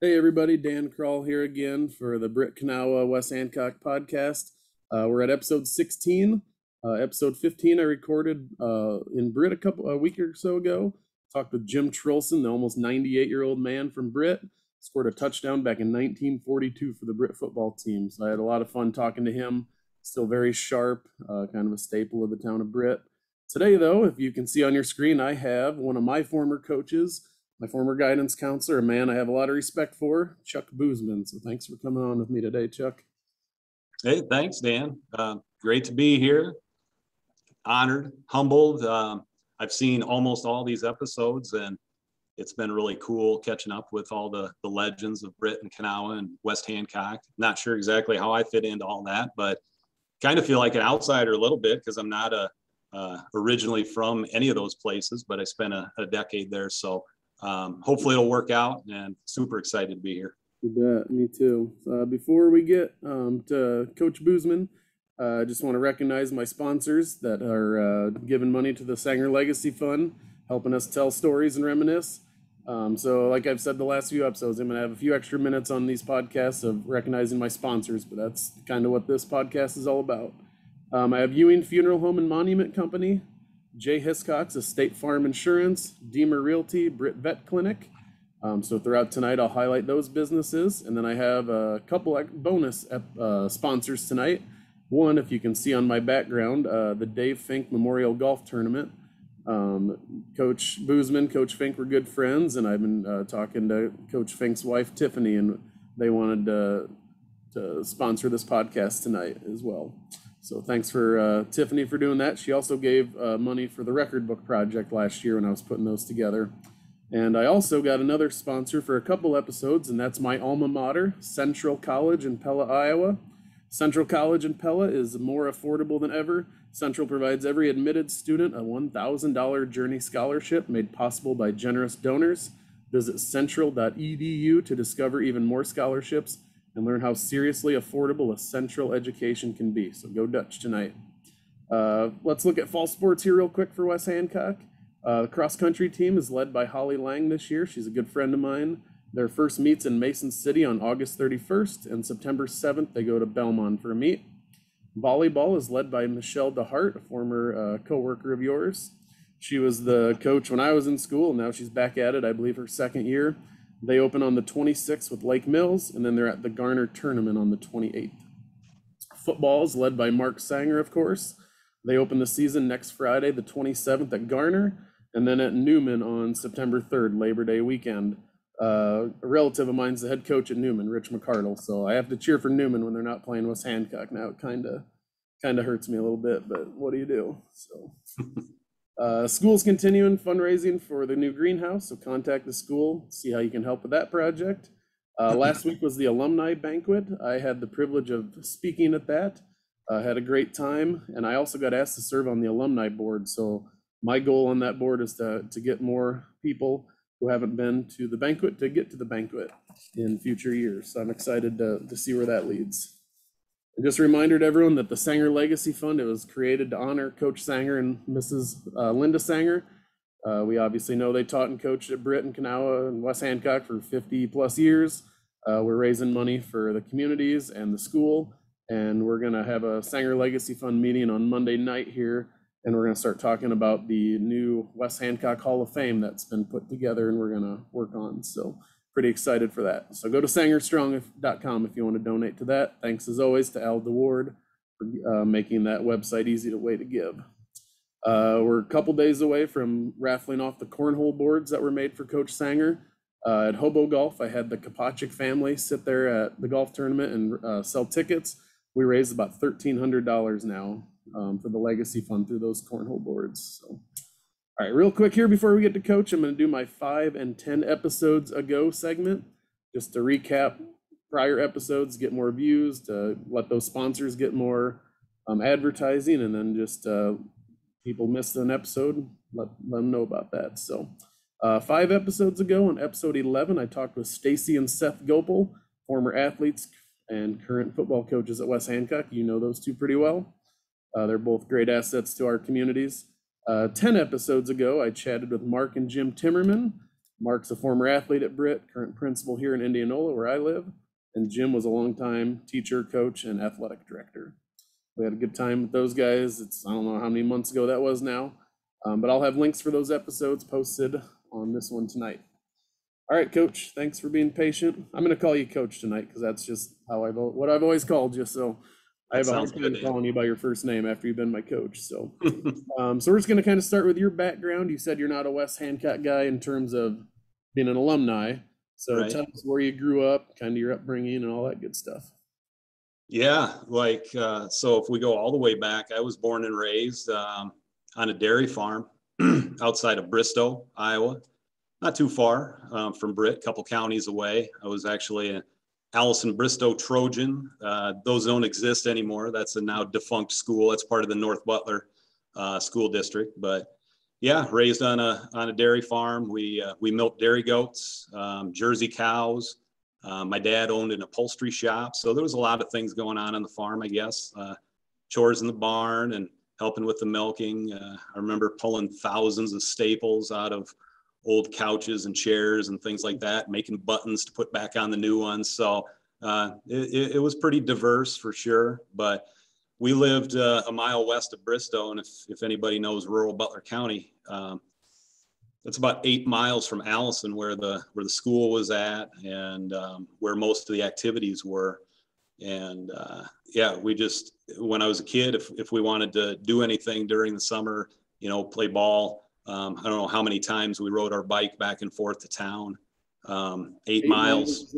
Hey everybody, Dan Kroll here again for the Britt Kanawha West Hancock podcast. We're at episode 16. Episode 15 I recorded in Britt a week or so ago. Talked with Jim Trolson, the almost 98-year-old man from Britt. Scored a touchdown back in 1942 for the Britt football team. So I had a lot of fun talking to him. Still very sharp, kind of a staple of the town of Britt. Today though, if you can see on your screen, I have one of my former coaches, my former guidance counselor, a man I have a lot of respect for, Chuck Buseman. So thanks for coming on with me today, Chuck. Hey, thanks, Dan. Great to be here. Honored, humbled. I've seen almost all these episodes, and it's been really cool catching up with all the legends of Britt and Kanawha and West Hancock. Not sure exactly how I fit into all that, but kind of feel like an outsider a little bit because I'm not originally from any of those places, but I spent a decade there. So hopefully it'll work out, and super excited to be here. You bet, me too. Before we get to Coach Buseman, I just want to recognize my sponsors that are giving money to the Sanger Legacy Fund, helping us tell stories and reminisce. So like I've said the last few episodes, I'm going to have a few extra minutes on these podcasts of recognizing my sponsors, but that's kind of what this podcast is all about. I have Ewing Funeral Home and Monument Company, Jay Hiscox of State Farm Insurance, Deemer Realty, Britt Vet Clinic. So throughout tonight, I'll highlight those businesses. And then I have a couple bonus sponsors tonight. One, if you can see on my background, the Dave Finke Memorial Golf Tournament. Coach Buseman, Coach Fink were good friends, and I've been talking to Coach Fink's wife, Tiffany, and they wanted to sponsor this podcast tonight as well. So thanks for Tiffany for doing that. She also gave money for the record book project last year when I was putting those together. And I also got another sponsor for a couple episodes, and that's my alma mater, Central College in Pella, Iowa. Central College in Pella is more affordable than ever. Central provides every admitted student a $1,000 Journey Scholarship made possible by generous donors. Visit central.edu to discover even more scholarships and learn how seriously affordable a Central education can be. So go Dutch tonight. Let's look at fall sports here real quick for West Hancock. The cross-country team is led by Holly Lang this year. She's a good friend of mine. Their first meet's in Mason City on August 31st, and September 7th, they go to Belmont for a meet. Volleyball is led by Michelle DeHart, a former co-worker of yours. She was the coach when I was in school, and now she's back at it, I believe her second year. They open on the 26th with Lake Mills, and then they're at the Garner Tournament on the 28th. Football is led by Mark Sanger, of course. They open the season next Friday, the 27th at Garner, and then at Newman on September 3rd, Labor Day weekend. A relative of mine's the head coach at Newman, Rich McCardle, so I have to cheer for Newman when they're not playing West Hancock now. It kind of hurts me a little bit, but what do you do? So school's continuing fundraising for the new greenhouse, so contact the school, see how you can help with that project. Last week was the Alumni Banquet. I had the privilege of speaking at that. Had a great time, and I also got asked to serve on the alumni board, so my goal on that board is to get more people who haven't been to the banquet to get to the banquet in future years. So I'm excited to see where that leads. And just a reminder to everyone that the Sanger Legacy Fund, it was created to honor Coach Sanger and Mrs. Linda Sanger. We obviously know they taught and coached at Britt and Kanawha and West Hancock for 50 plus years. We're raising money for the communities and the school, and we're gonna have a Sanger Legacy Fund meeting on Monday night here, and we're gonna start talking about the new West Hancock Hall of Fame that's been put together and we're gonna work on. So pretty excited for that. So go to sangerstrong.com if you want to donate to that. Thanks as always to DeWaard for making that website easy way to give. We're a couple days away from raffling off the cornhole boards that were made for Coach Sanger. At Hobo Golf, I had the Kopachik family sit there at the golf tournament and sell tickets. We raised about $1,300 now for the Legacy Fund through those cornhole boards. So, all right, real quick here before we get to Coach, I'm going to do my 5 and 10 episodes ago segment, just to recap prior episodes, get more views, to let those sponsors get more advertising, and then just people missed an episode, let them know about that. So 5 episodes ago, on episode 11, I talked with Stacy and Seth Gopel, former athletes and current football coaches at West Hancock. You know those two pretty well. They're both great assets to our communities. 10 episodes ago, I chatted with Mark and Jim Timmerman. Mark's a former athlete at Britt, current principal here in Indianola, where I live. And Jim was a longtime teacher, coach, and athletic director. We had a good time with those guys. I don't know how many months ago that was now, but I'll have links for those episodes posted on this one tonight. All right, Coach, thanks for being patient. I'm going to call you Coach tonight because that's just what I've always called you. So I have a hard time calling you by your first name after you've been my coach. So, so we're just going to kind of start with your background. You said you're not a West Hancock guy in terms of being an alumni. So tell us where you grew up, kind of your upbringing and all that good stuff. Yeah, so if we go all the way back, I was born and raised on a dairy farm outside of Bristow, Iowa. Not too far from Britt, a couple counties away. I was actually an Allison Bristow Trojan. Those don't exist anymore. That's a now defunct school. That's part of the North Butler school district. But yeah, raised on a dairy farm. We milked dairy goats, Jersey cows. My dad owned an upholstery shop. So there was a lot of things going on the farm, I guess. Chores in the barn and helping with the milking. I remember pulling thousands of staples out of old couches and chairs and things like that, making buttons to put back on the new ones. So it was pretty diverse for sure, but we lived a mile west of Bristow. And if anybody knows rural Butler County, it's about 8 miles from Allison where the school was at and where most of the activities were. And we just, when I was a kid, if we wanted to do anything during the summer, play ball, I don't know how many times we rode our bike back and forth to town. 8 miles,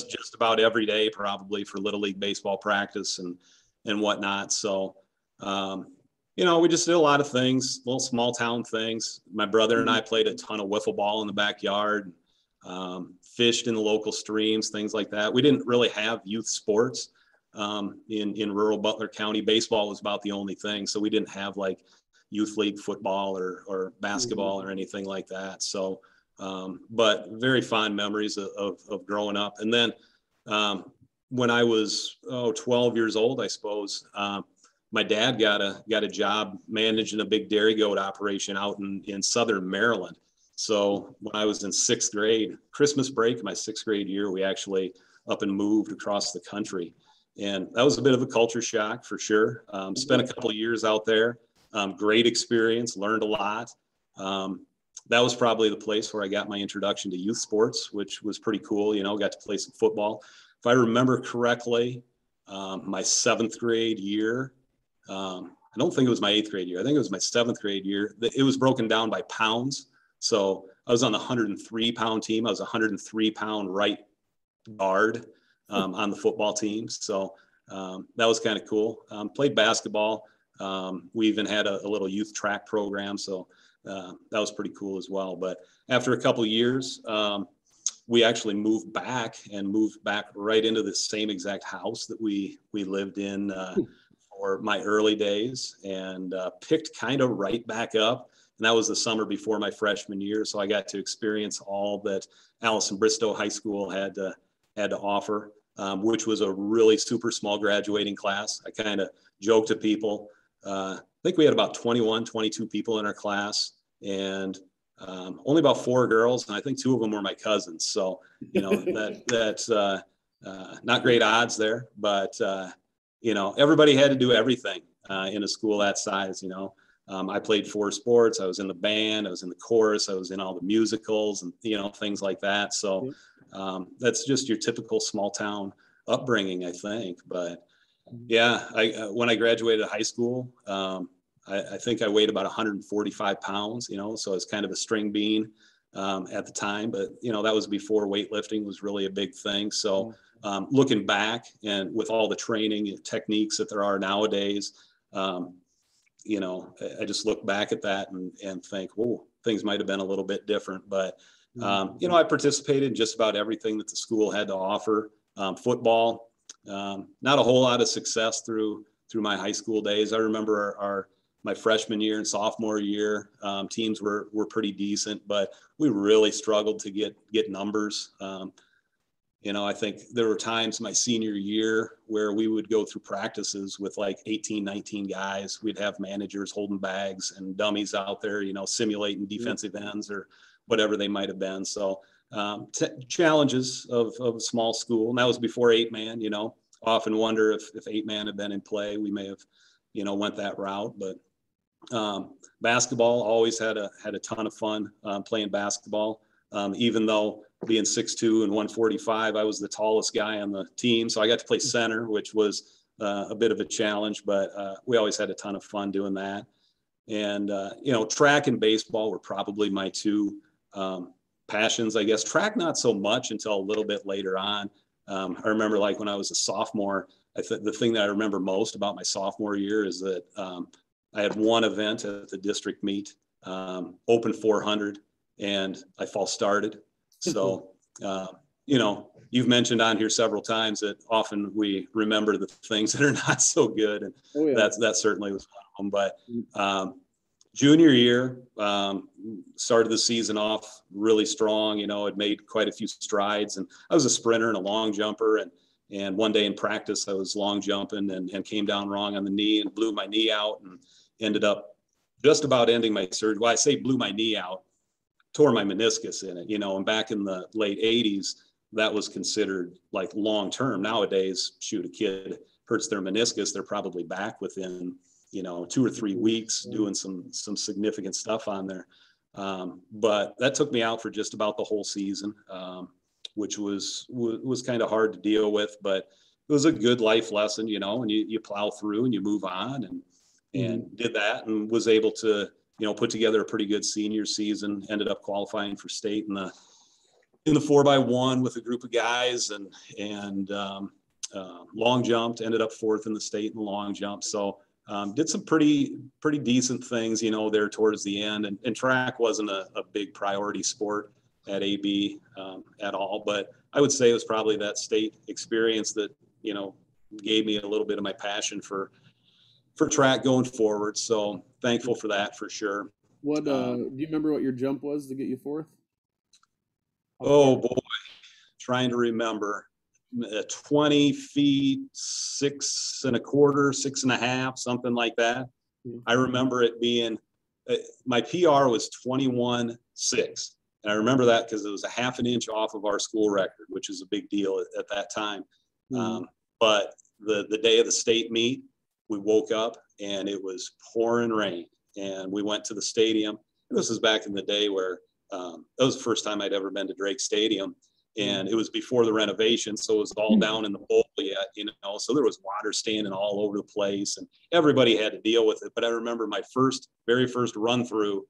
just about every day, probably for Little League baseball practice and whatnot. So, we just did a lot of things, little small town things. My brother and I played a ton of wiffle ball in the backyard, fished in the local streams, things like that. We didn't really have youth sports in rural Butler County. Baseball was about the only thing. So we didn't have like youth league football or basketball or anything like that. So, but very fond memories of growing up. And then when I was 12 years old, I suppose, my dad got a job managing a big dairy goat operation out in southern Maryland. So when I was in 6th grade, Christmas break, my 6th grade year, we actually up and moved across the country. And that was a bit of a culture shock for sure. Spent a couple of years out there. Great experience, learned a lot. That was probably the place where I got my introduction to youth sports, which was pretty cool. Got to play some football. If I remember correctly, my 7th grade year, I don't think it was my 8th grade year. I think it was my 7th grade year. It was broken down by pounds. So I was on the 103-pound team. I was a 103-pound right guard on the football team. So that was kind of cool. Played basketball. We even had a little youth track program. So that was pretty cool as well. But after a couple of years, we actually moved back right into the same exact house that we lived in for my early days and picked kind of right back up. And that was the summer before my freshman year. So I got to experience all that Allison Bristow High School had to offer, which was a really super small graduating class. I kind of joke to people. I think we had about 21, 22 people in our class and only about 4 girls. And I think 2 of them were my cousins. So, that's not great odds there, but, everybody had to do everything in a school that size. I played 4 sports. I was in the band. I was in the chorus. I was in all the musicals and, things like that. So that's just your typical small town upbringing, I think. But yeah, when I graduated high school, I think I weighed about 145 pounds, so it's kind of a string bean at the time. But, that was before weightlifting was really a big thing. So looking back and with all the training and techniques that there are nowadays, I just look back at that and think, oh, things might have been a little bit different. But, I participated in just about everything that the school had to offer. Football, not a whole lot of success through my high school days. I remember my freshman year and sophomore year, teams were pretty decent, but we really struggled to get numbers. I think there were times my senior year where we would go through practices with like 18, 19 guys. We'd have managers holding bags and dummies out there, simulating defensive ends or whatever they might have been. So challenges of a small school. And that was before 8-man, you know. I often wonder if 8-man had been in play, we may have, you know, went that route. But basketball, always had a ton of fun playing basketball. Even though being 6'2" and 145, I was the tallest guy on the team. So I got to play center, which was a bit of a challenge, but we always had a ton of fun doing that. And, you know, track and baseball were probably my two passions, I guess. Track, not so much until a little bit later on. I remember, like, when I was a sophomore, the thing that I remember most about my sophomore year is that I had one event at the district meet, open 400, and I false started. So, you know, you've mentioned on here several times that often we remember the things that are not so good. And that certainly was one of them. But junior year, started the season off really strong. You know, had made quite a few strides, and I was a sprinter and a long jumper. And one day in practice, I was long jumping and came down wrong on the knee and blew my knee out, and ended up just about ending my surgery. Well, I say blew my knee out, tore my meniscus in it, you know, and back in the late 80s, that was considered like long-term. Nowadays, shoot, a kid hurts their meniscus, they're probably back within, you know, 2 or 3 weeks doing some significant stuff on there. But that took me out for just about the whole season, which was kind of hard to deal with, but it was a good life lesson, you know, and you plow through and you move on, and did that, and was able to, you know, put together a pretty good senior season. Ended up qualifying for state in the 4x1 with a group of guys, and long jumped, ended up 4th in the state in the long jump. So did some pretty decent things, you know, there towards the end. And track wasn't a big priority sport at AB at all, but I would say it was probably that state experience that, you know, gave me a little bit of my passion for track going forward. So thankful for that, for sure. What do you remember what your jump was to get you 4th? Oh boy, trying to remember. 20 feet, 6 1/4, 6 1/2, something like that. I remember it being, my PR was 21.6. And I remember that because it was a 1/2 inch off of our school record, which is a big deal at that time. But the day of the state meet, we woke up and it was pouring rain, and we went to the stadium. And this was back in the day where that was the first time I'd ever been to Drake Stadium, and it was before the renovation, so it was all down in the bowl yet, you know, so there was water standing all over the place, and everybody had to deal with it. But I remember my very first run through,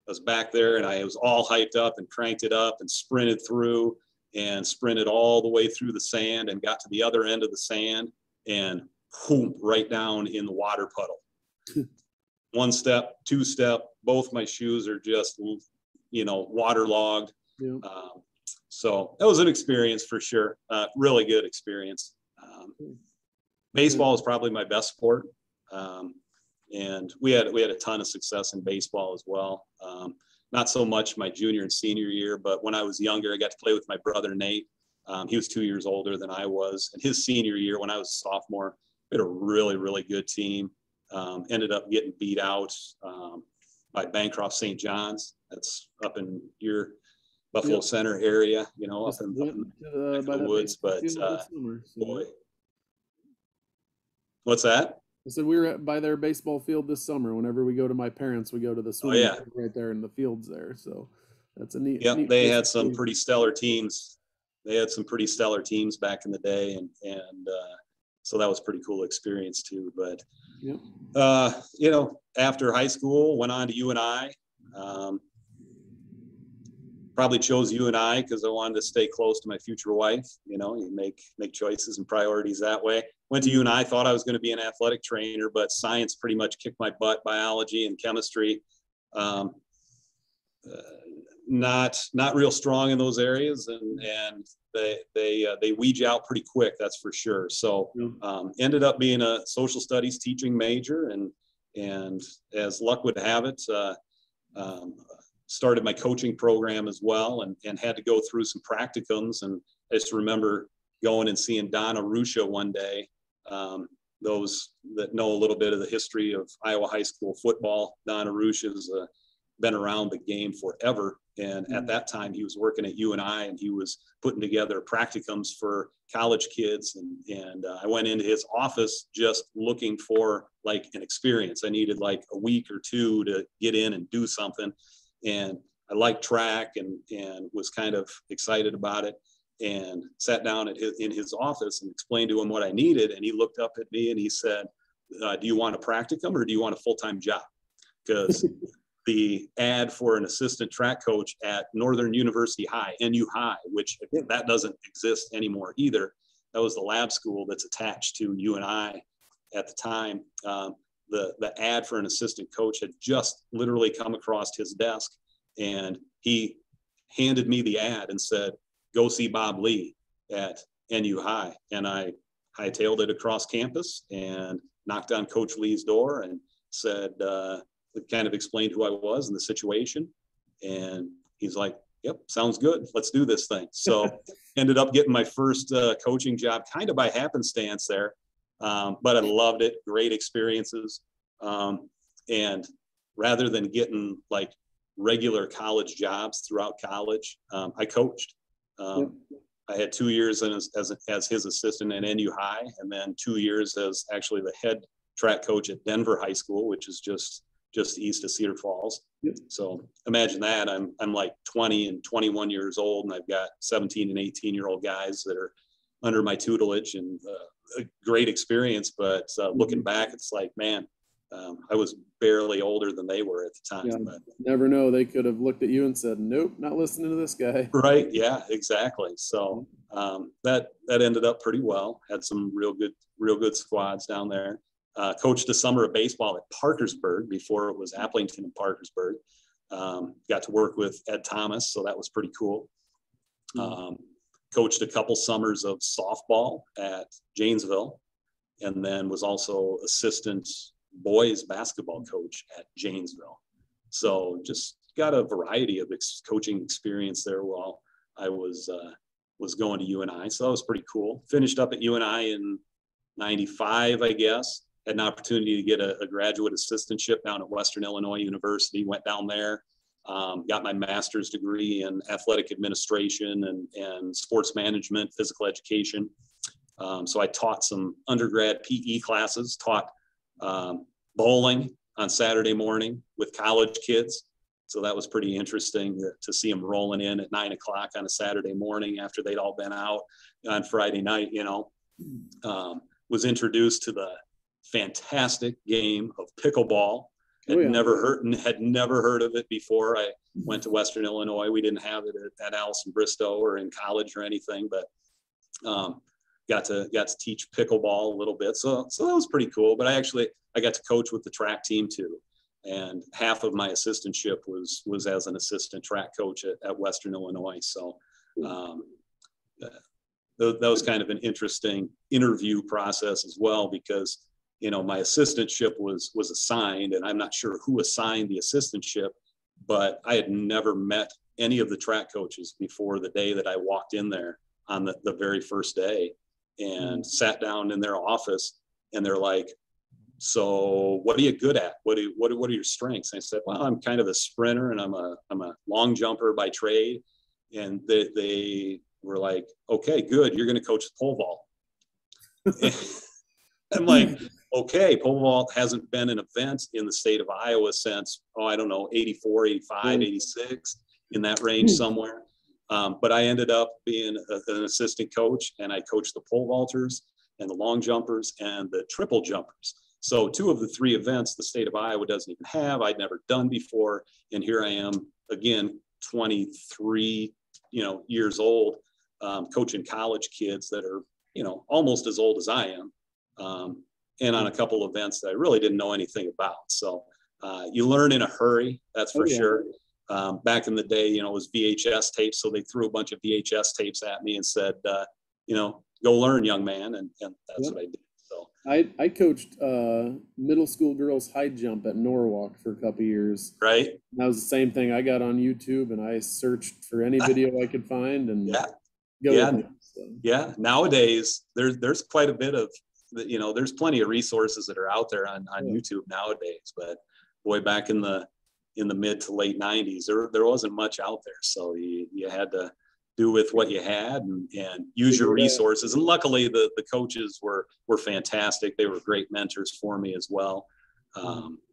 I was back there, and I was all hyped up and cranked it up and sprinted through and sprinted all the way through the sand and got to the other end of the sand, and boom, right down in the water puddle. 1 step, 2 step, both my shoes are just, you know, waterlogged. So that was an experience for sure. Really good experience. Baseball is probably my best sport. And we had a ton of success in baseball as well. Not so much my junior and senior year, but when I was younger, I got to play with my brother, Nate. He was 2 years older than I was. And his senior year, when I was a sophomore, we had a really, really good team. Ended up getting beat out by Bancroft St. John's. That's up in your Buffalo Center area, you know, up in the woods. But boy, what's that? I said we were by their baseball field this summer. Whenever we go to my parents, we go to the swimming pool right there in the fields there. So that's a neat. Yep, neat they had some pretty stellar teams. They had some pretty stellar teams back in the day, and so that was a pretty cool experience too. But you know, after high school, went on to UNI. Probably chose UNI because I wanted to stay close to my future wife. You know, you make choices and priorities that way. Went to UNI, thought I was going to be an athletic trainer, but science pretty much kicked my butt. Biology and chemistry, not real strong in those areas, and they weed you out pretty quick, that's for sure. So ended up being a social studies teaching major, and as luck would have it, started my coaching program as well, and had to go through some practicums. And I just remember going and seeing Donna Ruscia one day. Those that know a little bit of the history of Iowa high school football, Donna Ruscia is a been around the game forever. And at that time he was working at UNI, and he was putting together practicums for college kids. And I went into his office just looking for like an experience. I needed like a week or two to get in and do something. And I liked track and was kind of excited about it, and sat down in his office and explained to him what I needed. And he looked up at me and he said, do you want a practicum or do you want a full-time job? Because the ad for an assistant track coach at Northern University High, NU High, which that doesn't exist anymore either. That was the lab school that's attached to UNI at the time. The ad for an assistant coach had just literally come across his desk, and he handed me the ad and said, go see Bob Lee at NU High. And I hightailed it across campus and knocked on Coach Lee's door and said, kind of explained who I was and the situation. And he's like, yep, sounds good. Let's do this thing. So ended up getting my first coaching job kind of by happenstance there. But I loved it. Great experiences. And rather than getting like regular college jobs throughout college, I coached. I had 2 years as his assistant at NU High, and then 2 years as actually the head track coach at Denver High School, which is just east of Cedar Falls. So imagine that. I'm like 20 and 21 years old, and I've got 17 and 18-year-old guys that are under my tutelage, and a great experience. But looking back, it's like, man, I was barely older than they were at the time. Yeah, but never know. They could have looked at you and said, nope, not listening to this guy. Right. Yeah, exactly. So that ended up pretty well. Had some real good squads down there. Coached a summer of baseball at Parkersburg before it was Applington and Parkersburg. Got to work with Ed Thomas, so that was pretty cool. Coached a couple summers of softball at Janesville, and then was also assistant boys basketball coach at Janesville. So just got a variety of coaching experience there while I was going to UNI. So that was pretty cool. Finished up at UNI in 95, I guess. Had an opportunity to get a graduate assistantship down at Western Illinois University. Went down there, got my master's degree in athletic administration and sports management, physical education. So I taught some undergrad PE classes, taught bowling on Saturday morning with college kids. So that was pretty interesting to see them rolling in at 9 o'clock on a Saturday morning after they'd all been out on Friday night. Was introduced to the fantastic game of pickleball. Had never heard of it before. I went to Western Illinois. We didn't have it at Allison Bristow or in college or anything, but got to teach pickleball a little bit. So that was pretty cool. But I got to coach with the track team too. And half of my assistantship was as an assistant track coach at Western Illinois. So that was kind of an interesting interview process as well, because my assistantship was assigned, and I'm not sure who assigned the assistantship, but I had never met any of the track coaches before the day that I walked in there on the very first day, and sat down in their office, and they're like, so what are you good at? What are your strengths? And I said, well, I'm kind of a sprinter, and I'm a long jumper by trade. And they were like, okay, good. You're going to coach the pole vault. I'm like, okay, pole vault hasn't been an event in the state of Iowa since, I don't know, 84, 85, 86, in that range somewhere. But I ended up being an assistant coach, and I coached the pole vaulters and the long jumpers and the triple jumpers. So 2 of the 3 events the state of Iowa doesn't even have, I'd never done before. And here I am again, 23, years old, coaching college kids that are, almost as old as I am. And on a couple of events that I really didn't know anything about. So you learn in a hurry, that's for sure. Back in the day, it was VHS tapes. So they threw a bunch of VHS tapes at me and said, go learn, young man. And that's what I did. So I coached middle school girls high jump at Norwalk for a couple years. Right. And that was the same thing. I got on YouTube and I searched for any video I could find and Yeah. Nowadays, there's quite a bit of, there's plenty of resources that are out there on YouTube nowadays. But boy, back in the in the mid to late 90s. There wasn't much out there. So you had to do with what you had and use your resources. And luckily the coaches were fantastic. They were great mentors for me as well.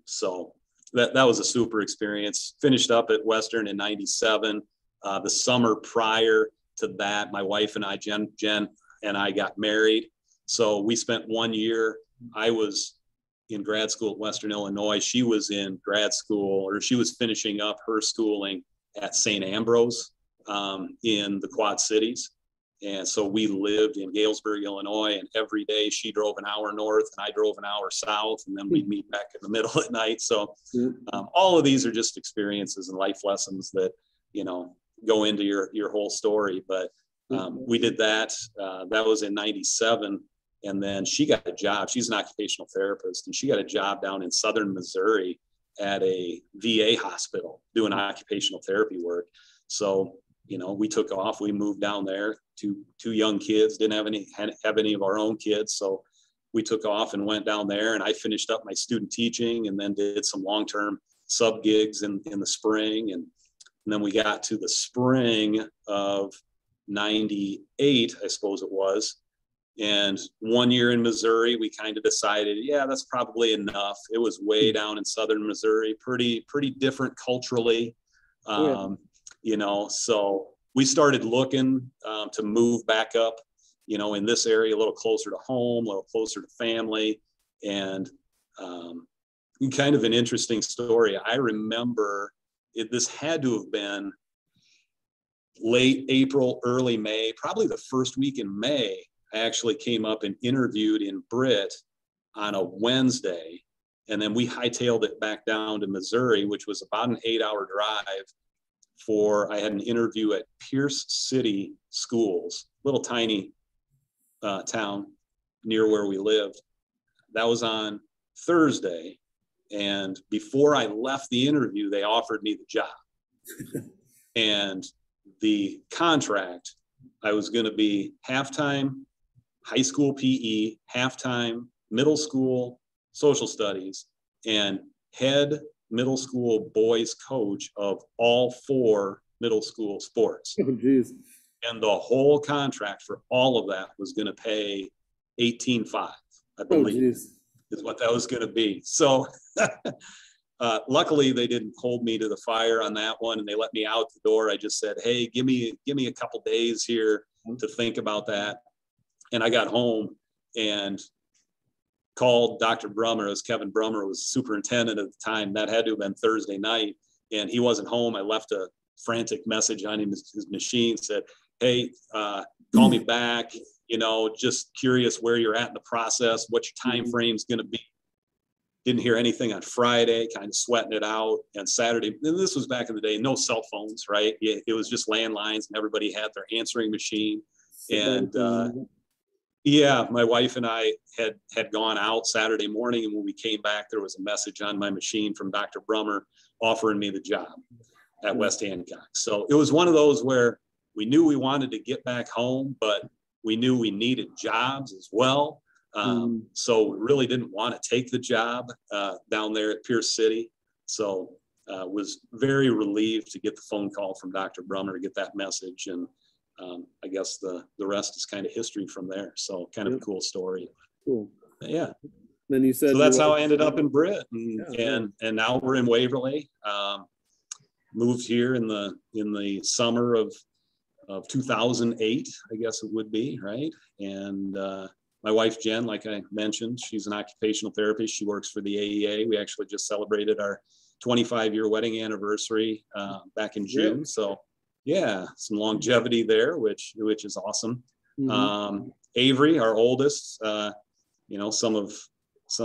So that was a super experience. Finished up at Western in 97. The summer prior to that, my wife and I, Jen and I, got married. So we spent 1 year. I was in grad school at Western Illinois. She was in grad school, or she was finishing up her schooling at St. Ambrose in the Quad Cities. And so we lived in Galesburg, Illinois, and every day she drove an hour north and I drove an hour south, and then we'd meet back in the middle at night. So all of these are just experiences and life lessons that, go into your whole story. But we did that. That was in 97. And then she got a job. She's an occupational therapist, and she got a job down in southern Missouri at a VA hospital doing occupational therapy work. So, we took off. We moved down there. Two young kids, didn't have any of our own kids. So we took off and went down there, and I finished up my student teaching and then did some long-term sub gigs in the spring. And then we got to the spring of 98, I suppose it was. And 1 year in Missouri, we kind of decided, yeah, that's probably enough. It was way down in southern Missouri, pretty different culturally. So we started looking to move back up, in this area, a little closer to home, a little closer to family. And kind of an interesting story. I remember this had to have been late April, early May, probably the first week in May. I actually came up and interviewed in Britt on a Wednesday, and then we hightailed it back down to Missouri, which was about an 8-hour drive. I had an interview at Pierce City Schools, little tiny town near where we lived. That was on Thursday. And before I left the interview, they offered me the job. And the contract, I was going to be halftime high school PE, halftime middle school social studies, and head middle school boys coach of all 4 middle school sports. Oh, geez. And the whole contract for all of that was going to pay $18,500, I believe, is what that was going to be. So luckily they didn't hold me to the fire on that one, and they let me out the door. I just said, hey, give me a couple days here to think about that. And I got home and called Dr. Brummer. As Kevin Brummer was superintendent at the time. That had to have been Thursday night, and he wasn't home. I left a frantic message on his machine, said, hey, call me back, just curious where you're at in the process, what your time frame's going to be. Didn't hear anything on Friday, kind of sweating it out. And Saturday, and this was back in the day, no cell phones, right? It was just landlines, and everybody had their answering machine. And my wife and I had gone out Saturday morning, and when we came back, there was a message on my machine from Dr. Brummer offering me the job at West Hancock. So it was one of those where we knew we wanted to get back home, but we knew we needed jobs as well. So we really didn't want to take the job down there at Pierce City. So was very relieved to get the phone call from Dr. Brummer to get that message. And I guess the rest is kind of history from there. So kind of a cool story. Cool. Yeah. Then you said, so that's how I ended up in Britt, and now we're in Waverly. Moved here in the summer of 2008, I guess it would be, right? And my wife, Jen, like I mentioned, she's an occupational therapist. She works for the AEA. We actually just celebrated our 25-year wedding anniversary back in June. So yeah, some longevity there, which is awesome. Avery, our oldest, some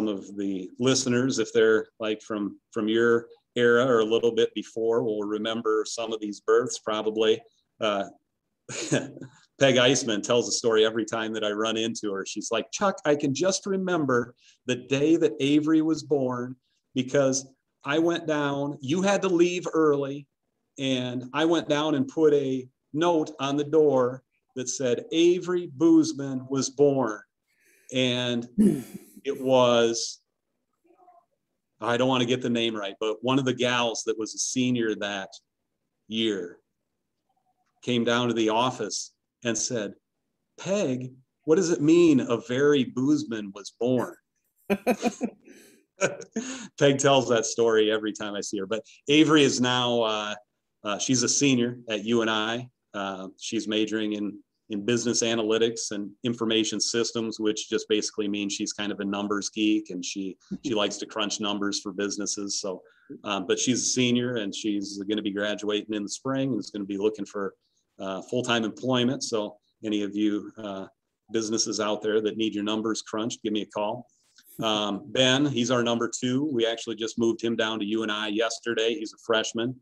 of the listeners, if they're like from your era or a little bit before, will remember some of these births probably. Peg Iceman tells a story every time that I run into her. She's like, Chuck, I can just remember the day that Avery was born, because I went down, you had to leave early, and I went down and put a note on the door that said Avery Buseman was born. And it was I don't want to get the name right, but one of the gals that was a senior that year came down to the office and said, Peg, what does it mean a very Buseman was born? Peg tells that story every time I see her. But Avery is now, she's a senior at UNI. She's majoring in business analytics and information systems, which just basically means she's kind of a numbers geek, and she likes to crunch numbers for businesses. So, but she's a senior, and she's going to be graduating in the spring, and is going to be looking for full-time employment. So any of you businesses out there that need your numbers crunched, give me a call. Ben, he's our number 2. We actually just moved him down to UNI yesterday. He's a freshman.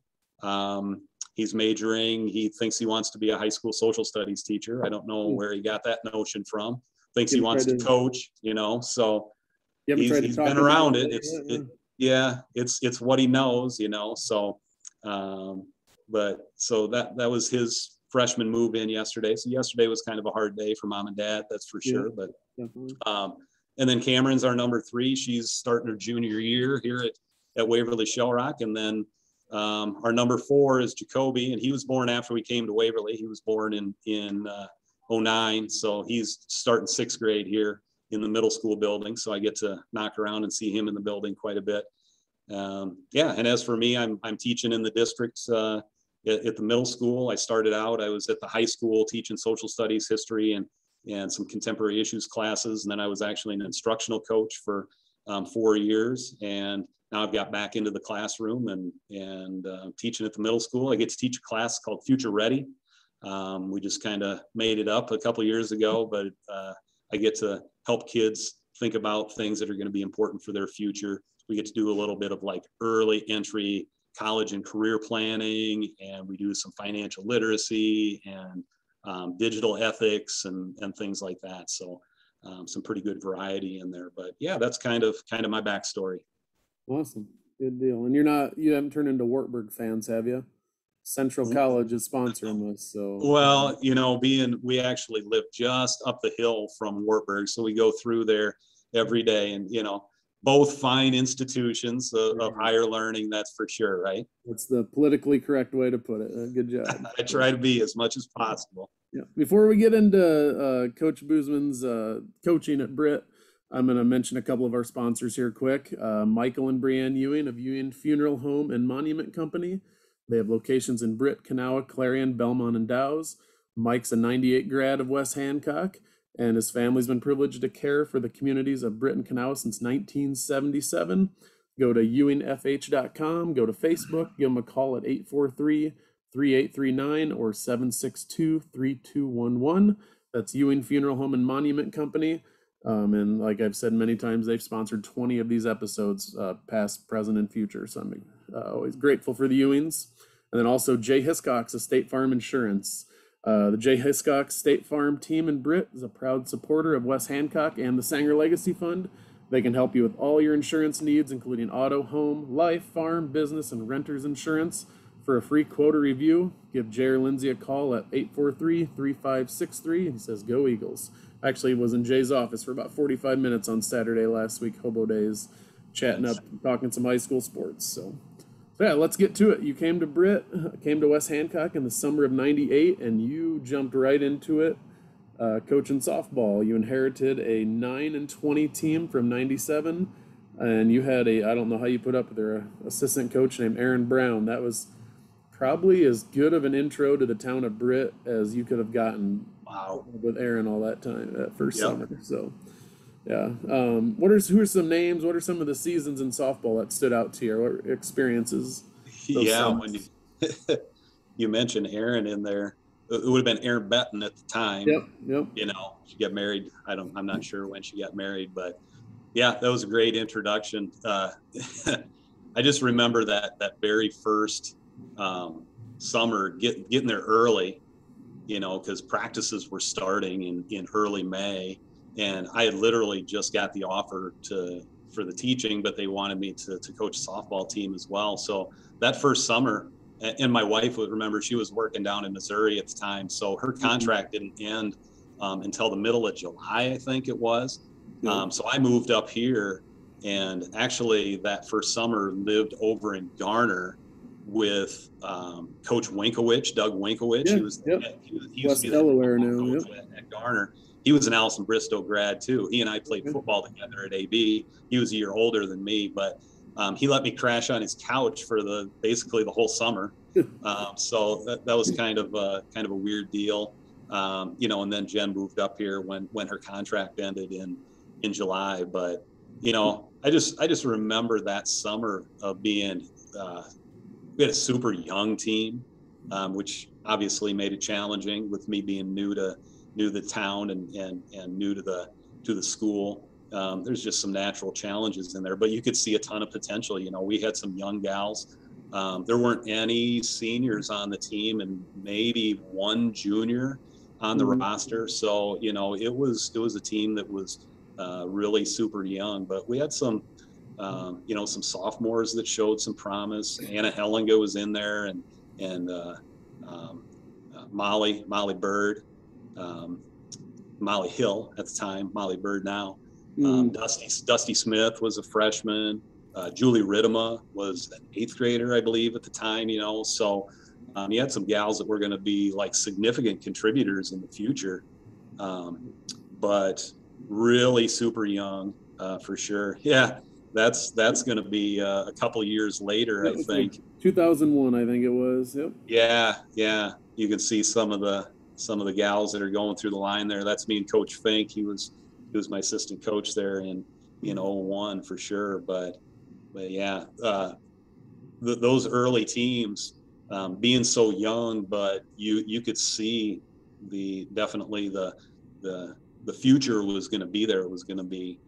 He's majoring. He thinks he wants to be a high school social studies teacher. I don't know where he got that notion from. Thinks he wants to coach, so he's been around it. It's what he knows, so, but so that was his freshman move in yesterday. So yesterday was kind of a hard day for mom and dad, that's for sure. But, and then Cameron's our number 3. She's starting her junior year here at Waverly Shell Rock. And then our number 4 is Jacoby, and he was born after we came to Waverly. He was born in 09. So he's starting 6th grade here in the middle school building. So I get to knock around and see him in the building quite a bit. And as for me, I'm teaching in the districts at the middle school. I started out, I was at the high school teaching social studies, history, and some contemporary issues classes. And then I was actually an instructional coach for 4 years. And now I've got back into the classroom and teaching at the middle school. I get to teach a class called Future Ready. We just kind of made it up a couple years ago, but I get to help kids think about things that are going to be important for their future. We get to do a little bit of like early entry college and career planning, and we do some financial literacy and digital ethiks and things like that. So some pretty good variety in there. But yeah, that's kind of my backstory. Awesome. Good deal. And you haven't turned into Wartburg fans, have you? Central College is sponsoring this. So well, we actually live just up the hill from Wartburg, so we go through there every day, and both fine institutions of higher learning, that's for sure, right? That's the politically correct way to put it. Good job. I try to be as much as possible. Yeah. Before we get into Coach Buseman's coaching at Britt, I'm going to mention a couple of our sponsors here quick. Michael and Brianne Ewing of Ewing Funeral Home and Monument Company. They have locations in Britt, Kanawha, Clarion, Belmont, and Dow's. Mike's a 98 grad of West Hancock, and his family's been privileged to care for the communities of Britt and Kanawha since 1977. Go to ewingfh.com, go to Facebook, give them a call at 843-3839 or 762-3211. That's Ewing Funeral Home and Monument Company. And like I've said many times, they've sponsored 20 of these episodes, past, present, and future. So I'm always grateful for the Ewings. And then also Jay Hiscox of State Farm Insurance. The Jay Hiscox State Farm team in Britt is a proud supporter of West Hancock and the Sanger Legacy Fund. They can help you with all your insurance needs, including auto, home, life, farm, business, and renters insurance. For a free quote or review, give Jay or Lindsay a call at 843-3563. He says, "Go Eagles." Actually, was in Jay's office for about 45 minutes on Saturday last week, Hobo Days, chatting up, talking some high school sports. So yeah, let's get to it. You came to Britt, came to West Hancock in the summer of '98, and you jumped right into it, coaching softball. You inherited a 9-20 team from '97, and you had I don't know how you put up with their assistant coach named Aaron Brown. That was probably as good of an intro to the town of Britt as you could have gotten. Wow. With Aaron all that time, that first summer. So, yeah. Who are some names? What are some of the seasons in softball that stood out to you, or experiences? Yeah, when you mentioned Aaron in there, it would have been Aaron Benton at the time. Yep. She got married. I'm not sure when she got married, but yeah, that was a great introduction. I just remember that very first summer, getting there early. Because practices were starting in early May, and I had literally just got the offer for the teaching, but they wanted me to coach a softball team as well. So that first summer, and my wife would remember, she was working down in Missouri at the time, so her contract didn't end until the middle of July, I think it was. So I moved up here, and actually that first summer lived over in Garner with Coach Winkowich, Doug Winkowich. Yeah, he was West Delaware now. Coach at Garner. He was an Allison Bristow grad too. He and I played football together at AB. He was a year older than me, but he let me crash on his couch for basically the whole summer. So that was kind of a weird deal. And then Jen moved up here when her contract ended in July. But I just remember that summer of being. We had a super young team, which obviously made it challenging with me being new to the town and new to the school. There's just some natural challenges in there, but you could see a ton of potential. We had some young gals. There weren't any seniors on the team and maybe one junior on the roster. So, it was a team that was really super young, but we had some sophomores that showed some promise. Anna Hellinga was in there, and Molly Bird, Molly Hill at the time, Molly Bird now. Dusty Smith was a freshman. Julie Ridema was an 8th grader, I believe, at the time. So you had some gals that were going to be like significant contributors in the future, but really super young for sure. Yeah. That's going to be a couple years later, I think. 2001, I think it was. Yep. Yeah. You can see some of the gals that are going through the line there. That's me and Coach Fink. He was my assistant coach there in 01 for sure. But yeah, those early teams being so young, but you could see definitely the future was going to be there. It was going to be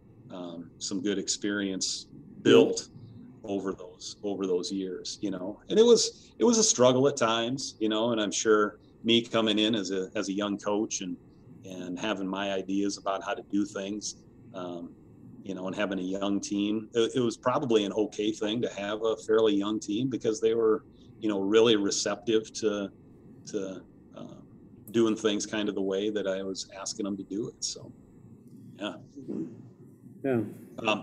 some good experience built over those years, and it was a struggle at times, and I'm sure me coming in as a young coach and having my ideas about how to do things, and having a young team, it was probably an okay thing to have a fairly young team because they were, really receptive to doing things kind of the way that I was asking them to do it. So, yeah. Yeah.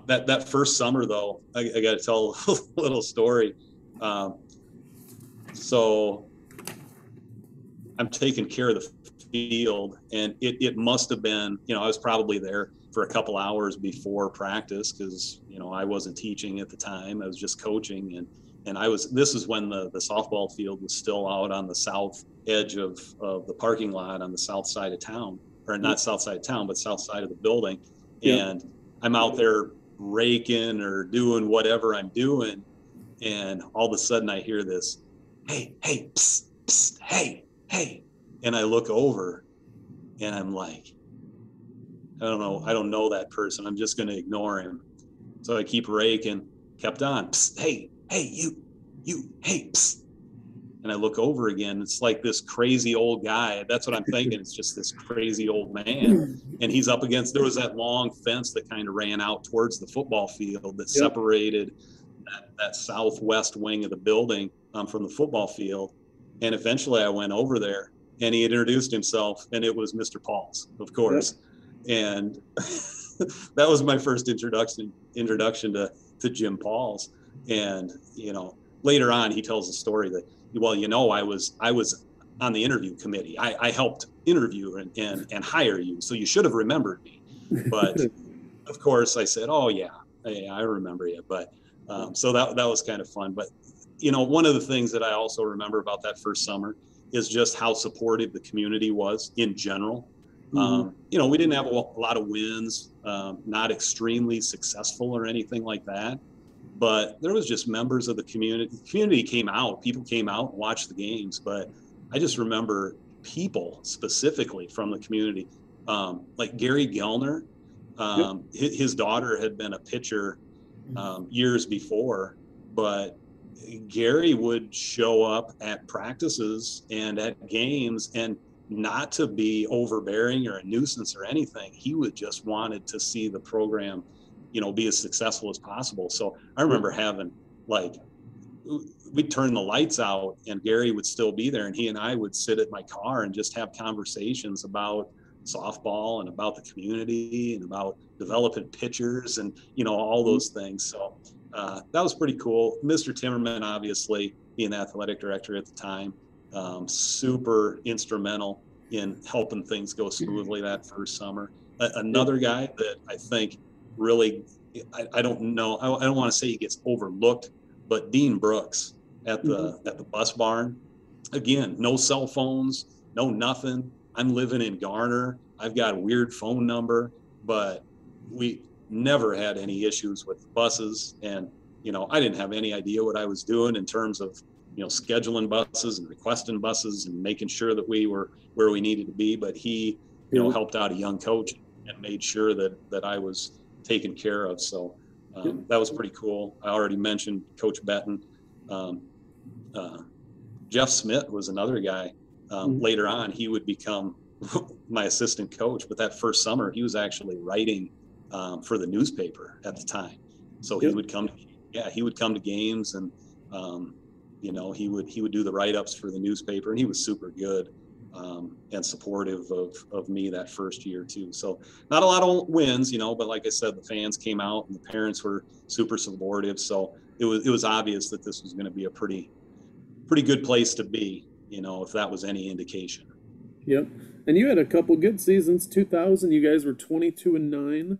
That first summer, though, I got to tell a little story. So I'm taking care of the field, and it must have been, I was probably there for a couple hours before practice because, I wasn't teaching at the time. I was just coaching, and this is when the softball field was still out on the south edge of the parking lot on the south side of town, or not south side of town, but south side of the building. And I'm out there raking or doing whatever I'm doing, and all of a sudden I hear this, hey, psst, psst, hey. And I look over and I'm like, I don't know that person. I'm just going to ignore him. So I keep raking, kept on, psst, hey, you, hey, psst. And I look over again. It's like this crazy old guy. That's what I'm thinking. It's just this crazy old man. And he's up against, there was that long fence that kind of ran out towards the football field that separated that southwest wing of the building from the football field. And eventually I went over there and he introduced himself, and it was Mr. Pauls, of course. And that was my first introduction to Jim Pauls. And, later on, he tells a story that, well, I was on the interview committee. I helped interview and hire you, so you should have remembered me. But of course, I said, oh yeah, I remember you. But so that was kind of fun. But one of the things that I also remember about that first summer is just how supportive the community was in general. We didn't have a lot of wins, not extremely successful or anything like that. But there was just members of the community. The community came out. People came out and watched the games. But I just remember people specifically from the community, like Gary Gellner. His daughter had been a pitcher years before, but Gary would show up at practices and at games, and not to be overbearing or a nuisance or anything. He would just wanted to see the program be as successful as possible. So I remember having, we'd turn the lights out and Gary would still be there, and he and I would sit at my car and just have conversations about softball and about the community and about developing pitchers and, all those things. So that was pretty cool. Mr. Timmerman, obviously being the athletic director at the time, super instrumental in helping things go smoothly that first summer. Another guy that I think really, I don't know, I don't want to say he gets overlooked, but Dean Brooks at the bus barn. Again, no cell phones, no nothing. I'm living in Garner. I've got a weird phone number, but we never had any issues with the buses. And, I didn't have any idea what I was doing in terms of, scheduling buses and requesting buses and making sure that we were where we needed to be. But he, helped out a young coach and made sure that I was taken care of. So that was pretty cool. I already mentioned Coach Betton. Jeff Smith was another guy. Later on, he would become my assistant coach, but that first summer he was actually writing for the newspaper at the time. So he would come to games and, he would do the write-ups for the newspaper, and he was super good and supportive of me that first year too. So not a lot of wins, but like I said, the fans came out and the parents were super supportive. So it was obvious that this was going to be a pretty good place to be, if that was any indication. Yep. And you had a couple good seasons. 2000, you guys were 22-9.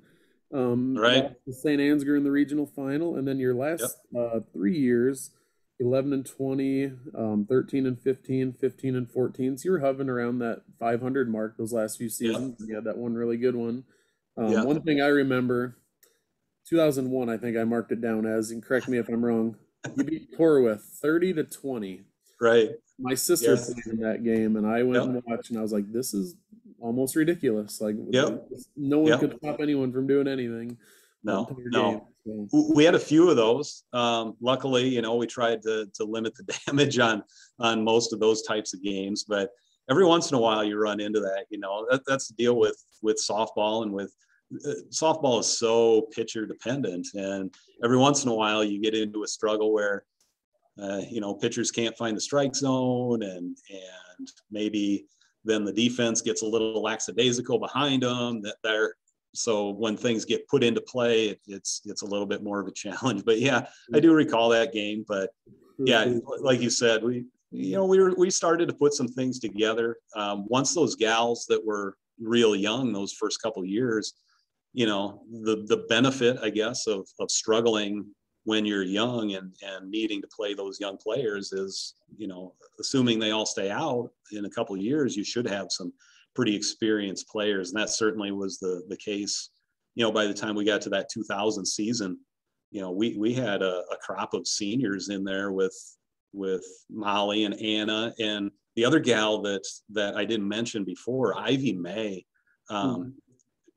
Right. Lost to St. Ansgar in the regional final, and then your last 3 years, 11-20, 13-15, 15-14. So you were hovering around that 500 mark those last few seasons. You had that one really good one. One thing I remember, 2001, I think I marked it down as, and correct me if I'm wrong, you beat Kanawha 30-20. Right. My sister played in that game, and I went and watched, and I was like, this is almost ridiculous. Like, no one could stop anyone from doing anything. No. Game, so. We had a few of those. Luckily, we tried to limit the damage on most of those types of games, but every once in a while you run into that. That's the deal with softball, and with softball is so pitcher dependent, and every once in a while you get into a struggle where pitchers can't find the strike zone, and maybe then the defense gets a little lackadaisical behind them. So when things get put into play, it's a little bit more of a challenge. But I do recall that game. But like you said, we started to put some things together. Once those gals that were real young, those first couple of years, the benefit, I guess, of struggling when you're young and needing to play those young players is, assuming they all stay out in a couple of years, you should have some pretty experienced players. And that certainly was the case, by the time we got to that 2000 season. We had a crop of seniors in there with Molly and Anna, and the other gal that I didn't mention before, Ivy May.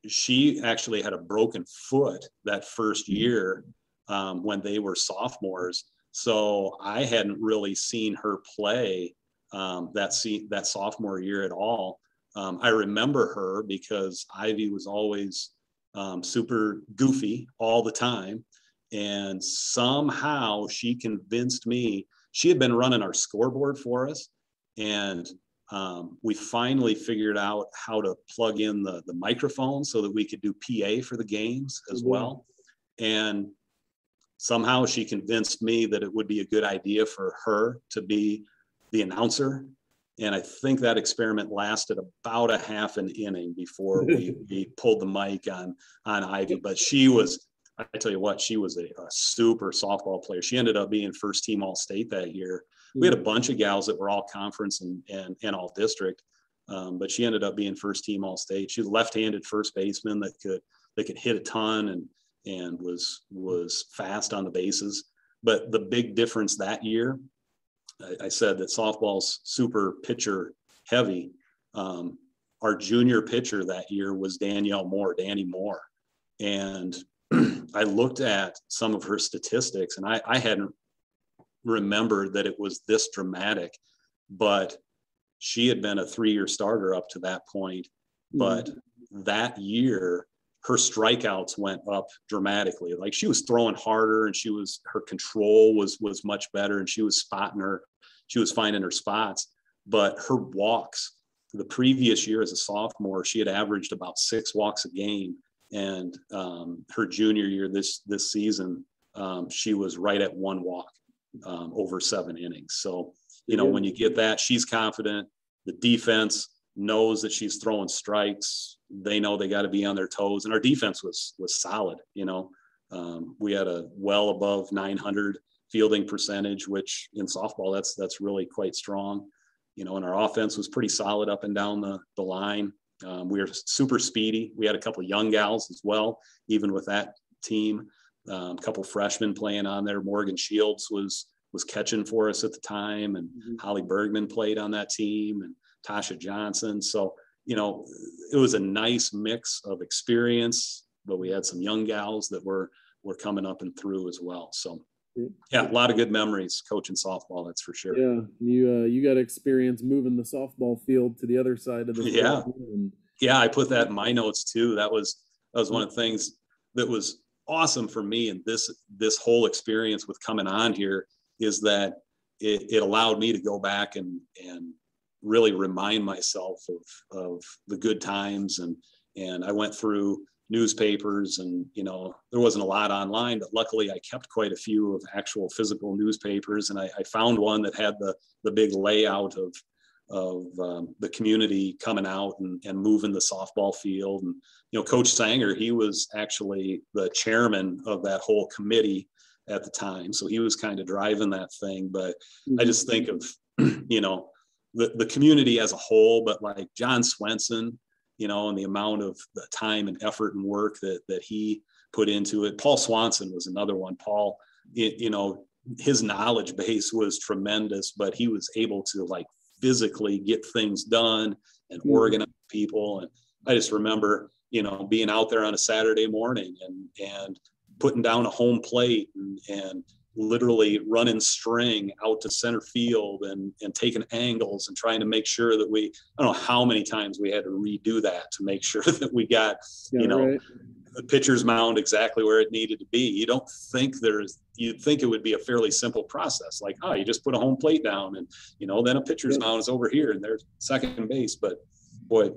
She actually had a broken foot that first year when they were sophomores. So I hadn't really seen her play that sophomore year at all. I remember her because Ivy was always super goofy all the time. And somehow she convinced me. She had been running our scoreboard for us. And we finally figured out how to plug in the microphone so that we could do PA for the games as well. And somehow she convinced me that it would be a good idea for her to be the announcer. And I think that experiment lasted about a half an inning before we pulled the mic on Ivy. But she was, I tell you what, she was a super softball player. She ended up being first team All-State that year. We had a bunch of gals that were all conference and all district, but she ended up being first team All-State. She was a left-handed first baseman that could hit a ton and was fast on the bases. But the big difference that year, I said that softball's super pitcher heavy. Our junior pitcher that year was Danny Moore. And I looked at some of her statistics, and I hadn't remembered that it was this dramatic, but she had been a 3-year starter up to that point. But that year, her strikeouts went up dramatically. Like, she was throwing harder, and her control was much better, and she was finding her spots, but her walks the previous year as a sophomore, she had averaged about 6 walks a game. And her junior year, this season, she was right at 1 walk over 7 innings. So, you know, when you get that, she's confident. The defense knows that she's throwing strikes. They know they got to be on their toes. And our defense was solid. You know, we had a well above 900 fielding percentage, which in softball, that's really quite strong. You know, and our offense was pretty solid up and down the line. We were super speedy. We had a couple of young gals as well, even with that team. A couple of freshmen playing on there. Morgan Shields was catching for us at the time, and Holly Bergman played on that team, and Tasha Johnson. So, you know, it was a nice mix of experience, but we had some young gals that were coming up and through as well. So, yeah, a lot of good memories coaching softball, that's for sure. Yeah, you got experience moving the softball field to the other side of the field. Yeah, I put that in my notes too. That was one of the things that was awesome for me, and this whole experience with coming on here is that it allowed me to go back and really remind myself of the good times, and I went through newspapers, and you know, there wasn't a lot online, but luckily I kept quite a few of actual physical newspapers, and I found one that had the big layout of the community coming out and moving the softball field. And you know, Coach Sanger, he was actually the chairman of that whole committee at the time, so he was kind of driving that thing. But I just think of, you know, the community as a whole, but like John Swanson, you know, and the amount of the time and effort and work that he put into it. Paul Swanson was another one. Paul, you know, his knowledge base was tremendous, but he was able to like physically get things done and organize people. And I just remember, you know, being out there on a Saturday morning and putting down a home plate and literally running string out to center field and taking angles and trying to make sure that I don't know how many times we had to redo that to make sure that we got, you know, the pitcher's mound exactly where it needed to be. You'd think it would be a fairly simple process. Like, you just put a home plate down and, you know, then a pitcher's mound is over here and there's second base. But boy,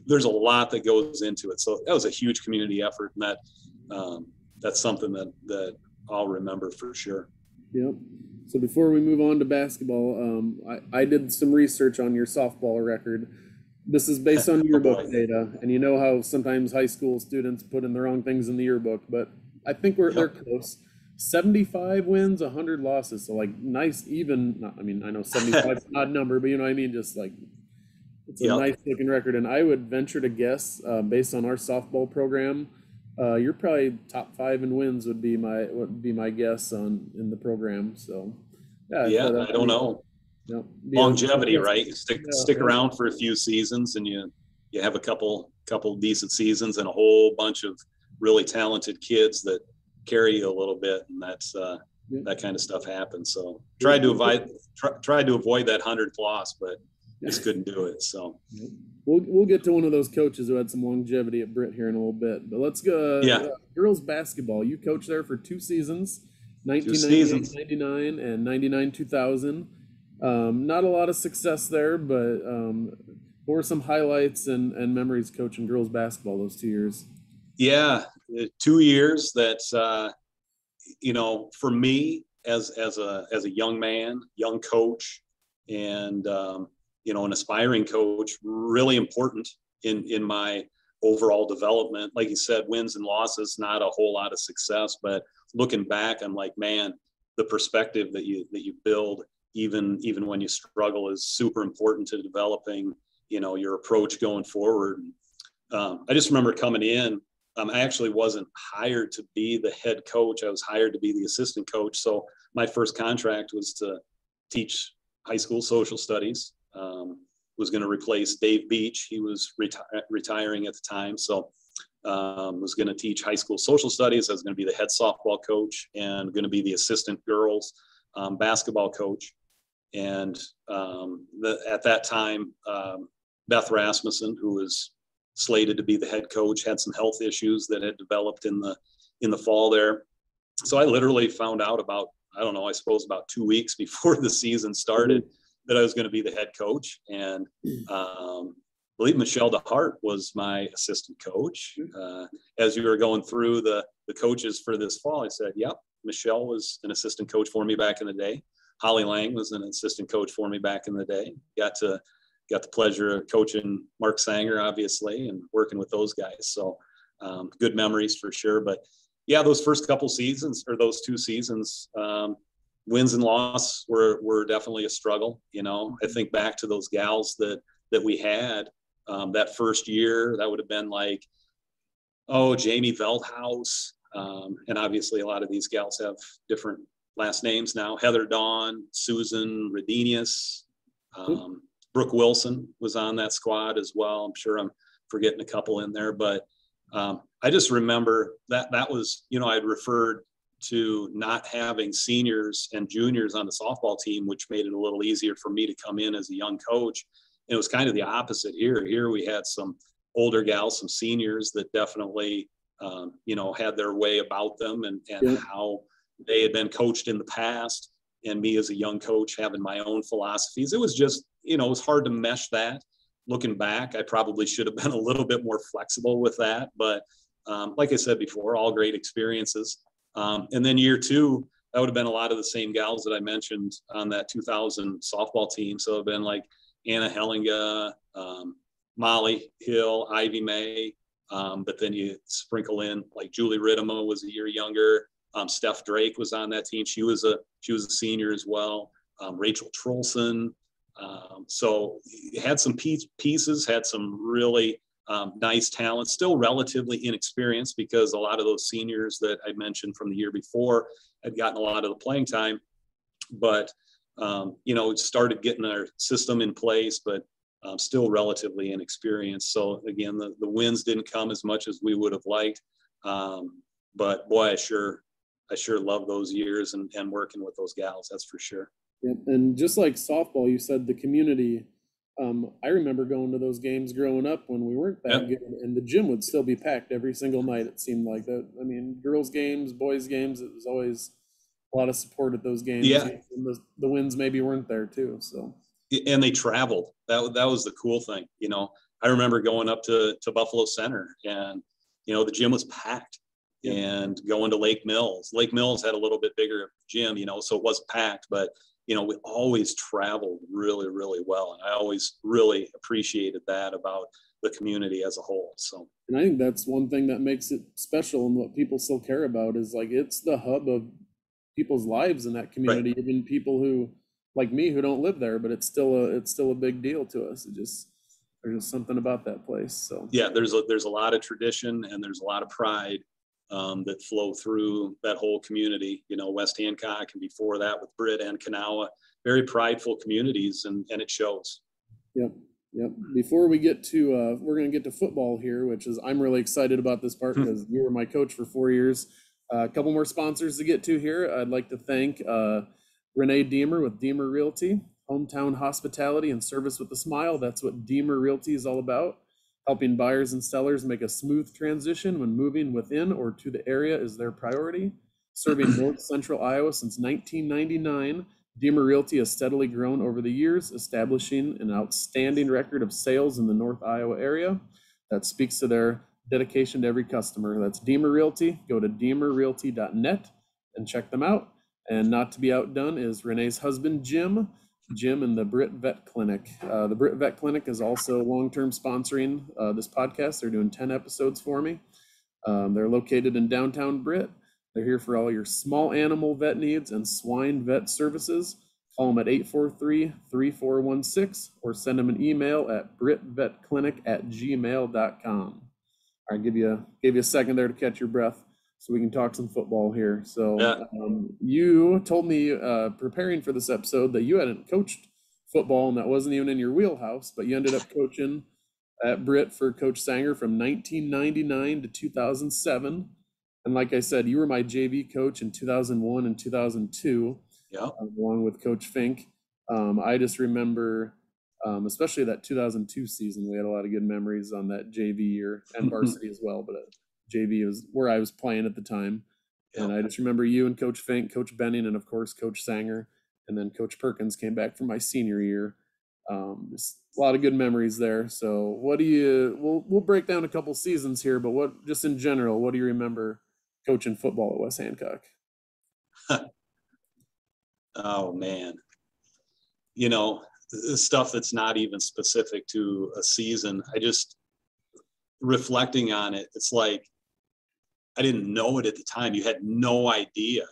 there's a lot that goes into it. So that was a huge community effort. And that's something that I'll remember for sure. Yep. So before we move on to basketball, I did some research on your softball record. This is based on yearbook data, and you know how sometimes high school students put in the wrong things in the yearbook, but I think they're close. 75 wins, 100 losses. So like nice, even. I mean, I know 75 is not a number, but you know what I mean. Just like it's a nice looking record, and I would venture to guess, based on our softball program, you're probably top 5 in wins would be my guess in the program. So I don't know. Longevity, right? You stick around for a few seasons, and you have a couple decent seasons and a whole bunch of really talented kids that carry you a little bit, and that's that kind of stuff happens. So tried to avoid that 100th loss, but just couldn't do it. So we'll get to one of those coaches who had some longevity at Britt here in a little bit, but let's go. Girls basketball. You coached there for 2 seasons, 1998-99 and 99-2000. Not a lot of success there, but what were some highlights and memories coaching girls basketball those 2 years? Yeah, 2 years that you know, for me as a young man, young coach, and you know, an aspiring coach, really important in my overall development. Like you said, wins and losses, not a whole lot of success, but looking back, I'm like, man, the perspective that you build, even when you struggle, is super important to developing, you know, your approach going forward. I just remember coming in, I actually wasn't hired to be the head coach. I was hired to be the assistant coach. So my first contract was to teach high school social studies. Was going to replace Dave Beach. He was retiring at the time. So was going to teach high school social studies. I was going to be the head softball coach and going to be the assistant girls basketball coach. And at that time, Beth Rasmussen, who was slated to be the head coach, had some health issues that had developed in the fall there. So I literally found out about 2 weeks before the season started that I was going to be the head coach. And believe Michelle DeHart was my assistant coach. As you were going through the coaches for this fall, I said, yep, Michelle was an assistant coach for me back in the day. Holly Lang was an assistant coach for me back in the day. Got the pleasure of coaching Mark Sanger, obviously, and working with those guys. So good memories for sure. But yeah, those first couple seasons, or those 2 seasons, wins and loss were definitely a struggle. You know, I think back to those gals that we had that first year. That would have been like, Jamie Veldhaus. And obviously a lot of these gals have different last names now. Heather Dawn, Susan Redenius, Brooke Wilson was on that squad as well. I'm sure I'm forgetting a couple in there, but I just remember that was, you know, I'd referred to not having seniors and juniors on the softball team, which made it a little easier for me to come in as a young coach. And it was kind of the opposite here. Here we had some older gals, some seniors that definitely, you know, had their way about them and how they had been coached in the past. And me as a young coach having my own philosophies. It was just, you know, it was hard to mesh that. Looking back, I probably should have been a little bit more flexible with that. But like I said before, all great experiences. And then year 2, that would have been a lot of the same gals that I mentioned on that 2000 softball team. So it would have been like Anna Hellinga, Molly Hill, Ivy May. But then you sprinkle in like Julie Ridema was a year younger. Steph Drake was on that team. She was a senior as well. Rachel Trolson. So had some pieces, had some really nice talent, still relatively inexperienced because a lot of those seniors that I mentioned from the year before had gotten a lot of the playing time, but you know, started getting our system in place, but still relatively inexperienced. So again, the wins didn't come as much as we would have liked. But boy, I sure love those years and working with those gals. That's for sure. Yeah, and just like softball, you said the community. I remember going to those games growing up when we weren't that good, and the gym would still be packed every single night. It seemed like that. I mean, girls' games, boys' games. It was always a lot of support at those games. Yeah, and the wins maybe weren't there too. So. And they traveled. That was the cool thing. You know, I remember going up to Buffalo Center, and you know the gym was packed. Yeah. And going to Lake Mills. Lake Mills had a little bit bigger gym, you know, so it was packed, but you know, we always traveled really, really well. And I always really appreciated that about the community as a whole. So, and I think that's one thing that makes it special and what people still care about is like, it's the hub of people's lives in that community, right. Even people who, like me, who don't live there, but it's still a big deal to us. There's just something about that place. So yeah, there's a lot of tradition and there's a lot of pride that flow through that whole community. You know, West Hancock and before that with Britt and Kanawha, very prideful communities, and it shows. Yep. Before we get to, we're going to get to football here, which is, I'm really excited about this part because you were my coach for 4 years. A couple more sponsors to get to here. I'd like to thank Renee Deemer with Deemer Realty, hometown hospitality and service with a smile. That's what Deemer Realty is all about. Helping buyers and sellers make a smooth transition when moving within or to the area is their priority. Serving North Central Iowa since 1999, Deemer Realty has steadily grown over the years, establishing an outstanding record of sales in the North Iowa area. That speaks to their dedication to every customer. That's Deemer Realty. Go to deemerrealty.net and check them out. And not to be outdone is Renee's husband, Jim and the Britt Vet Clinic. The Britt Vet Clinic is also long-term sponsoring this podcast. They're doing 10 episodes for me. They're located in downtown Britt. They're here for all your small animal vet needs and swine vet services. Call them at 843-3416 or send them an email at brittvetclinic@gmail.com. All right, give you a second there to catch your breath so we can talk some football here. So yeah. You told me preparing for this episode that you hadn't coached football and that wasn't even in your wheelhouse, but you ended up coaching at Britt for Coach Sanger from 1999 to 2007. And like I said, you were my JV coach in 2001 and 2002, along with Coach Fink. I just remember, especially that 2002 season, we had a lot of good memories on that JV year and varsity as well, but JV was where I was playing at the time. And I just remember you and Coach Fink, Coach Benning, and of course, Coach Sanger. And then Coach Perkins came back for my senior year. Just a lot of good memories there. So what do you, we'll break down a couple seasons here, but what, just in general, what do you remember coaching football at West Hancock? Oh man, you know, stuff that's not even specific to a season. I just, reflecting on it, it's like I didn't know it at the time. You had no idea,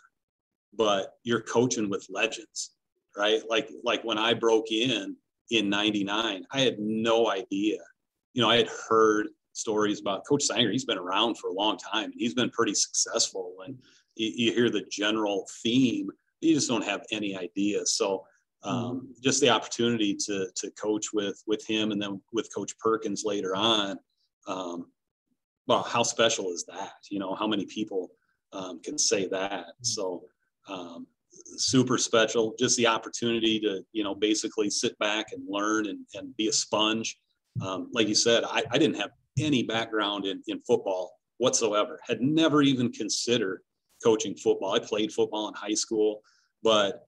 but you're coaching with legends, right? Like when I broke in '99, I had no idea. You know, I had heard stories about Coach Sanger. He's been around for a long time, and he's been pretty successful. And you hear the general theme, you just don't have any idea. So just the opportunity to coach with him, and then with Coach Perkins later on. Well, how special is that? You know, how many people can say that? So super special, just the opportunity to, you know, basically sit back and learn and be a sponge. Like you said, I didn't have any background in football whatsoever, had never even considered coaching football. I played football in high school, but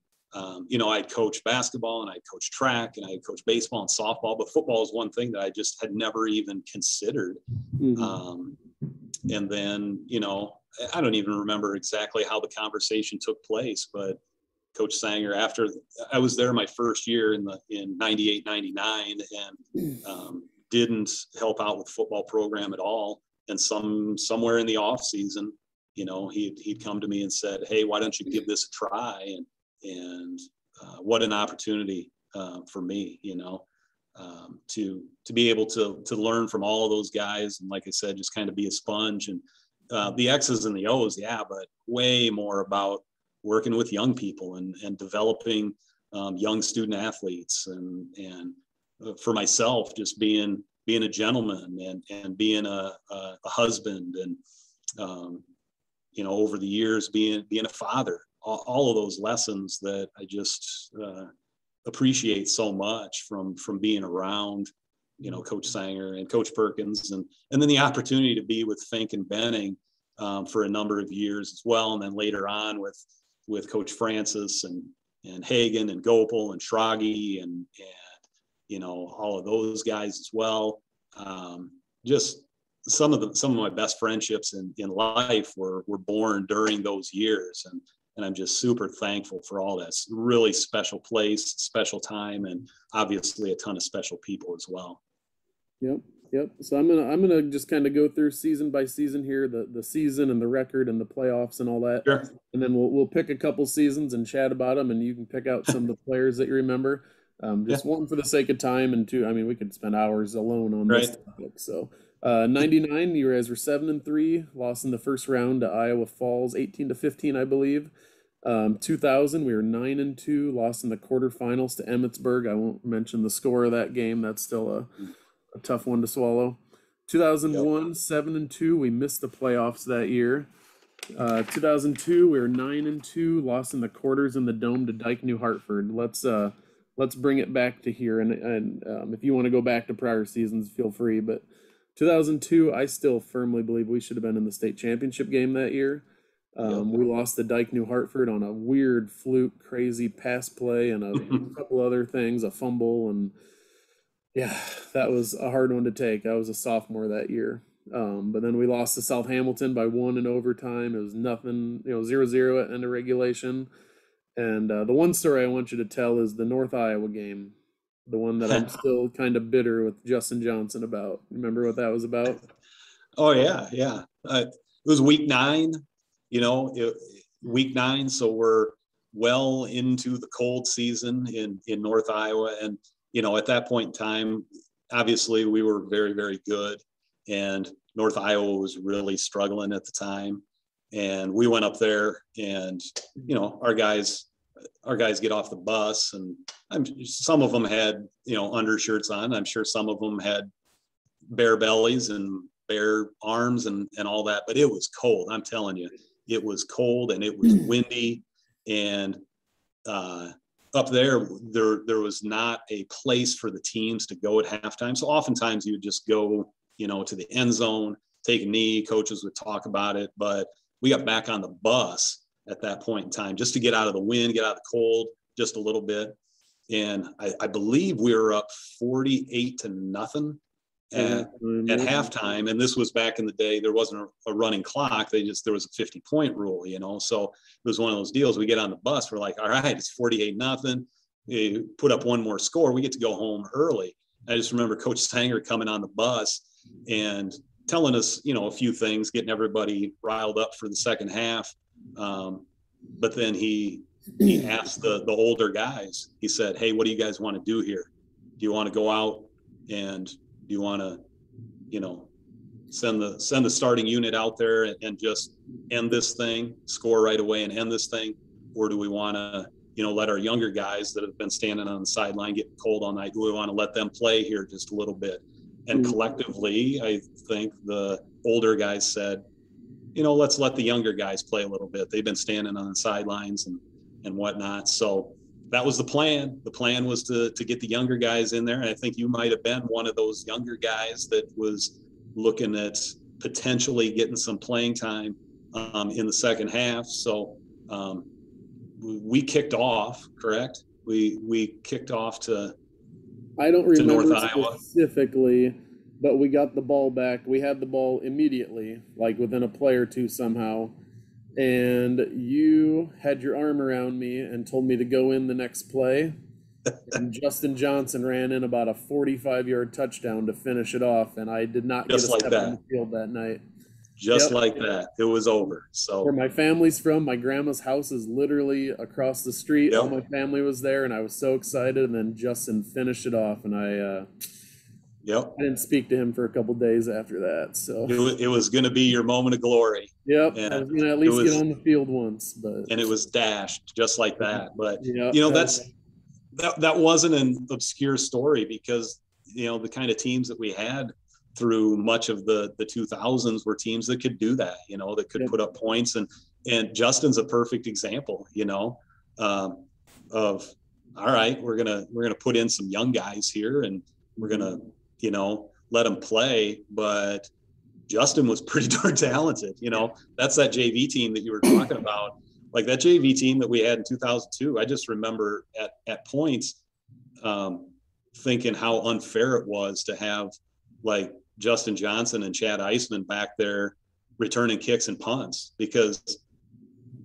you know, I'd coached basketball and I'd coached track and I'd coached baseball and softball, but football is one thing that I just had never even considered. And then, you know, I don't even remember exactly how the conversation took place, but Coach Sanger, after I was there my first year in '98, '99, and didn't help out with the football program at all. And somewhere in the off season, you know, he'd come to me and said, "Hey, why don't you give this a try?" And what an opportunity for me, you know, to be able to learn from all of those guys. And like I said, just kind of be a sponge. And the X's and the O's, yeah, but way more about working with young people and developing young student athletes. And for myself, just being a gentleman and being a husband, and you know, over the years being a father. All of those lessons that I just appreciate so much from being around, you know, Coach Sanger and Coach Perkins, and then the opportunity to be with Fink and Benning for a number of years as well, and then later on with Coach Francis and Hagan and Gopal and Schragi and you know, all of those guys as well. Just some of my best friendships in life were born during those years, and I'm just super thankful for all that. It's a really special place, special time, and obviously a ton of special people as well. Yep. So I'm gonna just kind of go through season by season here, the season and the record and the playoffs and all that. Sure. And then we'll pick a couple seasons and chat about them, and you can pick out some of the players that you remember. Just one for the sake of time, and two, I mean, we could spend hours alone on this topic. So 99, you guys were 7-3, lost in the first round to Iowa Falls, 18-15, I believe. 2000, we were 9-2, lost in the quarterfinals to Emmitsburg. I won't mention the score of that game. That's still a tough one to swallow. 2001, 7-2, we missed the playoffs that year. 2002, we were 9-2, lost in the quarters in the Dome to Dike New Hartford. Let's bring it back to here, and if you want to go back to prior seasons, feel free. But 2002, I still firmly believe we should have been in the state championship game that year. We lost to Dike New Hartford on a weird fluke, crazy pass play, and a couple other things, a fumble, and yeah, that was a hard one to take. I was a sophomore that year. But then we lost to South Hamilton by 1 in overtime. It was nothing, 0-0 at end of regulation. And the one story I want you to tell is the North Iowa game, the one that I'm still kind of bitter with Justin Johnson about. Remember what that was about? Oh, yeah. It was week 9, week 9. So we're well into the cold season in North Iowa. And, at that point in time, obviously we were very, very good. And North Iowa was really struggling at the time. And we went up there and, our guys get off the bus, and some of them had, undershirts on. I'm sure some of them had bare bellies and bare arms and all that, but it was cold. I'm telling you, it was cold and it was windy. And up there was not a place for the teams to go at halftime. So oftentimes you would just go, to the end zone, take a knee. Coaches would talk about it, but we got back on the bus at that point in time just to get out of the wind, get out of the cold just a little bit. And I believe we were up 48-0 at halftime. And this was back in the day, there wasn't a running clock. There was a 50-point rule, so it was one of those deals. We get on the bus, we're like, all right, it's 48-0. You put up one more score, we get to go home early. I just remember Coach Sanger coming on the bus and telling us, a few things, getting everybody riled up for the second half. But then he asked the older guys, he said, hey, what do you guys want to do here? Do you want to go out and do you want to, send the starting unit out there and just end this thing, score right away and end this thing? Or do we want to, let our younger guys that have been standing on the sideline getting cold all night, do we want to let them play here just a little bit? And collectively, I think the older guys said, let's let the younger guys play a little bit. They've been standing on the sidelines and whatnot. So that was the plan. The plan was to get the younger guys in there. And I think you might have been one of those younger guys that was looking at potentially getting some playing time in the second half. So we kicked off, correct? We kicked off to I don't remember North Iowa specifically, but we got the ball back. We had the ball immediately, like within a play or two somehow. And you had your arm around me and told me to go in the next play. And Justin Johnson ran in about a 45-yard touchdown to finish it off. And I did not get a step on the field that night. Just like that. It was over. So where my family's from, my grandma's house is literally across the street. Yep. All my family was there, and I was so excited. And then Justin finished it off, and I didn't speak to him for a couple days after that. So it was going to be your moment of glory. Yep, and I was going to at least get on the field once, and it was dashed just like that. But that wasn't an obscure story, because the kind of teams that we had through much of the 2000s were teams that could do that, that could put up points. And Justin's a perfect example, of, all right, we're going to put in some young guys here and we're going to, let them play. But Justin was pretty darn talented. That's that JV team that you were talking about. Like that JV team that we had in 2002. I just remember at points thinking how unfair it was to have like Justin Johnson and Chad Eisman back there returning kicks and punts, because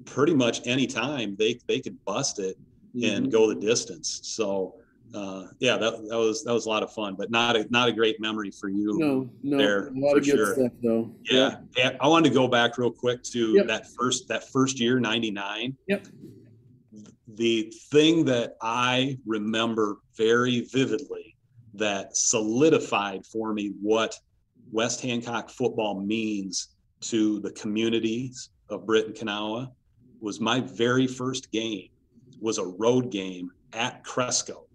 pretty much any time they could bust it and go the distance. So that was a lot of fun, but not a great memory for you. No, there, a lot of good stuff though. Yeah. I wanted to go back real quick to that first year, 99. Yep. The thing that I remember very vividly that solidified for me what West Hancock football means to the communities of Britt and Kanawha was my very first game was a road game at Cresco,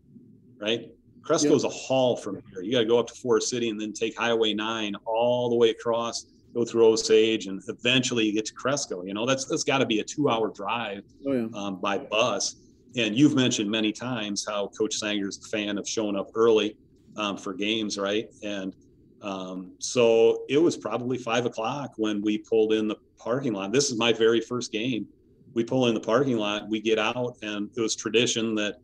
right? Cresco is a haul from here. You got to go up to Forest City and then take Highway 9 all the way across, go through Osage, and eventually you get to Cresco. That's got to be a 2-hour drive by bus. And you've mentioned many times how Coach Sanger's a fan of showing up early for games, right? And so it was probably 5 o'clock when we pulled in the parking lot. This is my very first game. We pull in the parking lot, we get out, and it was tradition that,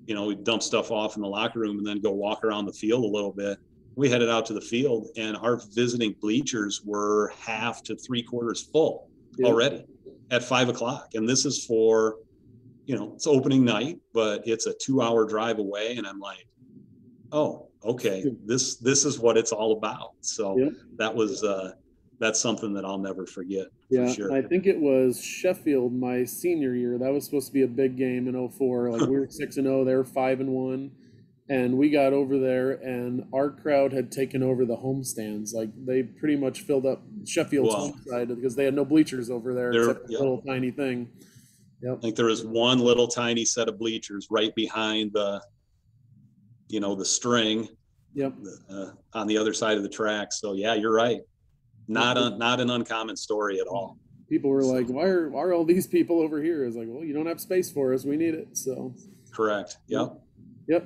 we dump stuff off in the locker room and then go walk around the field a little bit. We headed out to the field, and our visiting bleachers were half to 3/4 full already at 5 o'clock. And this is for, it's opening night, but it's a 2-hour drive away. And I'm like, oh, okay, this is what it's all about. So that's something that I'll never forget. Yeah, for sure. I think it was Sheffield my senior year. That was supposed to be a big game in 04. Like we were 6-0, they were 5-1. And we got over there, and our crowd had taken over the home stands. Like they pretty much filled up Sheffield's home side because they had no bleachers over there except a little tiny thing. Yep. I think there was one little tiny set of bleachers right behind the string. Yep. On the other side of the track. So yeah, you're right. Not an uncommon story at all. People were like, why are all these people over here? It's like, well, you don't have space for us. We need it. So correct. Yep.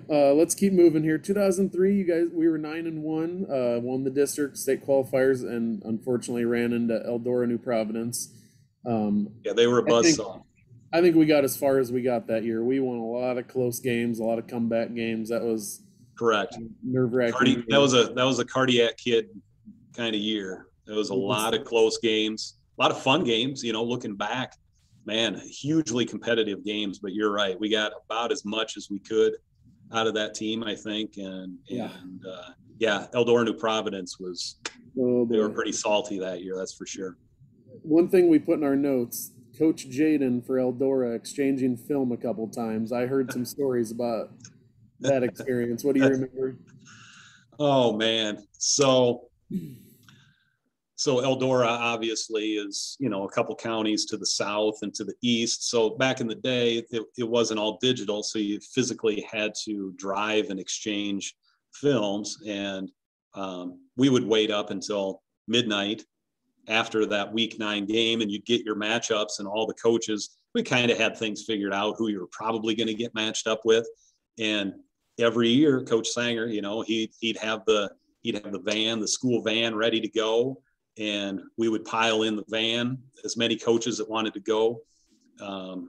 Let's keep moving here. 2003, you guys, we were 9-1, won the district state qualifiers, and unfortunately ran into Eldora, New Providence. They were a buzzsaw. I think we got as far as we got that year. We won a lot of close games, a lot of comeback games. That was Correct. nerve-wracking. That was a cardiac kid kind of year. There was a lot of close games, a lot of fun games, looking back, man, hugely competitive games. But you're right. We got about as much as we could out of that team, I think. And Eldora New Providence they were pretty salty that year. That's for sure. One thing we put in our notes, Coach Jaden for Eldora exchanging film a couple times. I heard some stories about that experience. What do you remember? Oh man. So Eldora obviously is, a couple counties to the south and to the east. So back in the day, it wasn't all digital. So you physically had to drive and exchange films. And we would wait up until midnight after that week 9 game, and you'd get your matchups, and all the coaches, we kind of had things figured out who you were probably going to get matched up with. And every year, Coach Sanger, he'd have the van, the school van, ready to go. And we would pile in the van, as many coaches that wanted to go.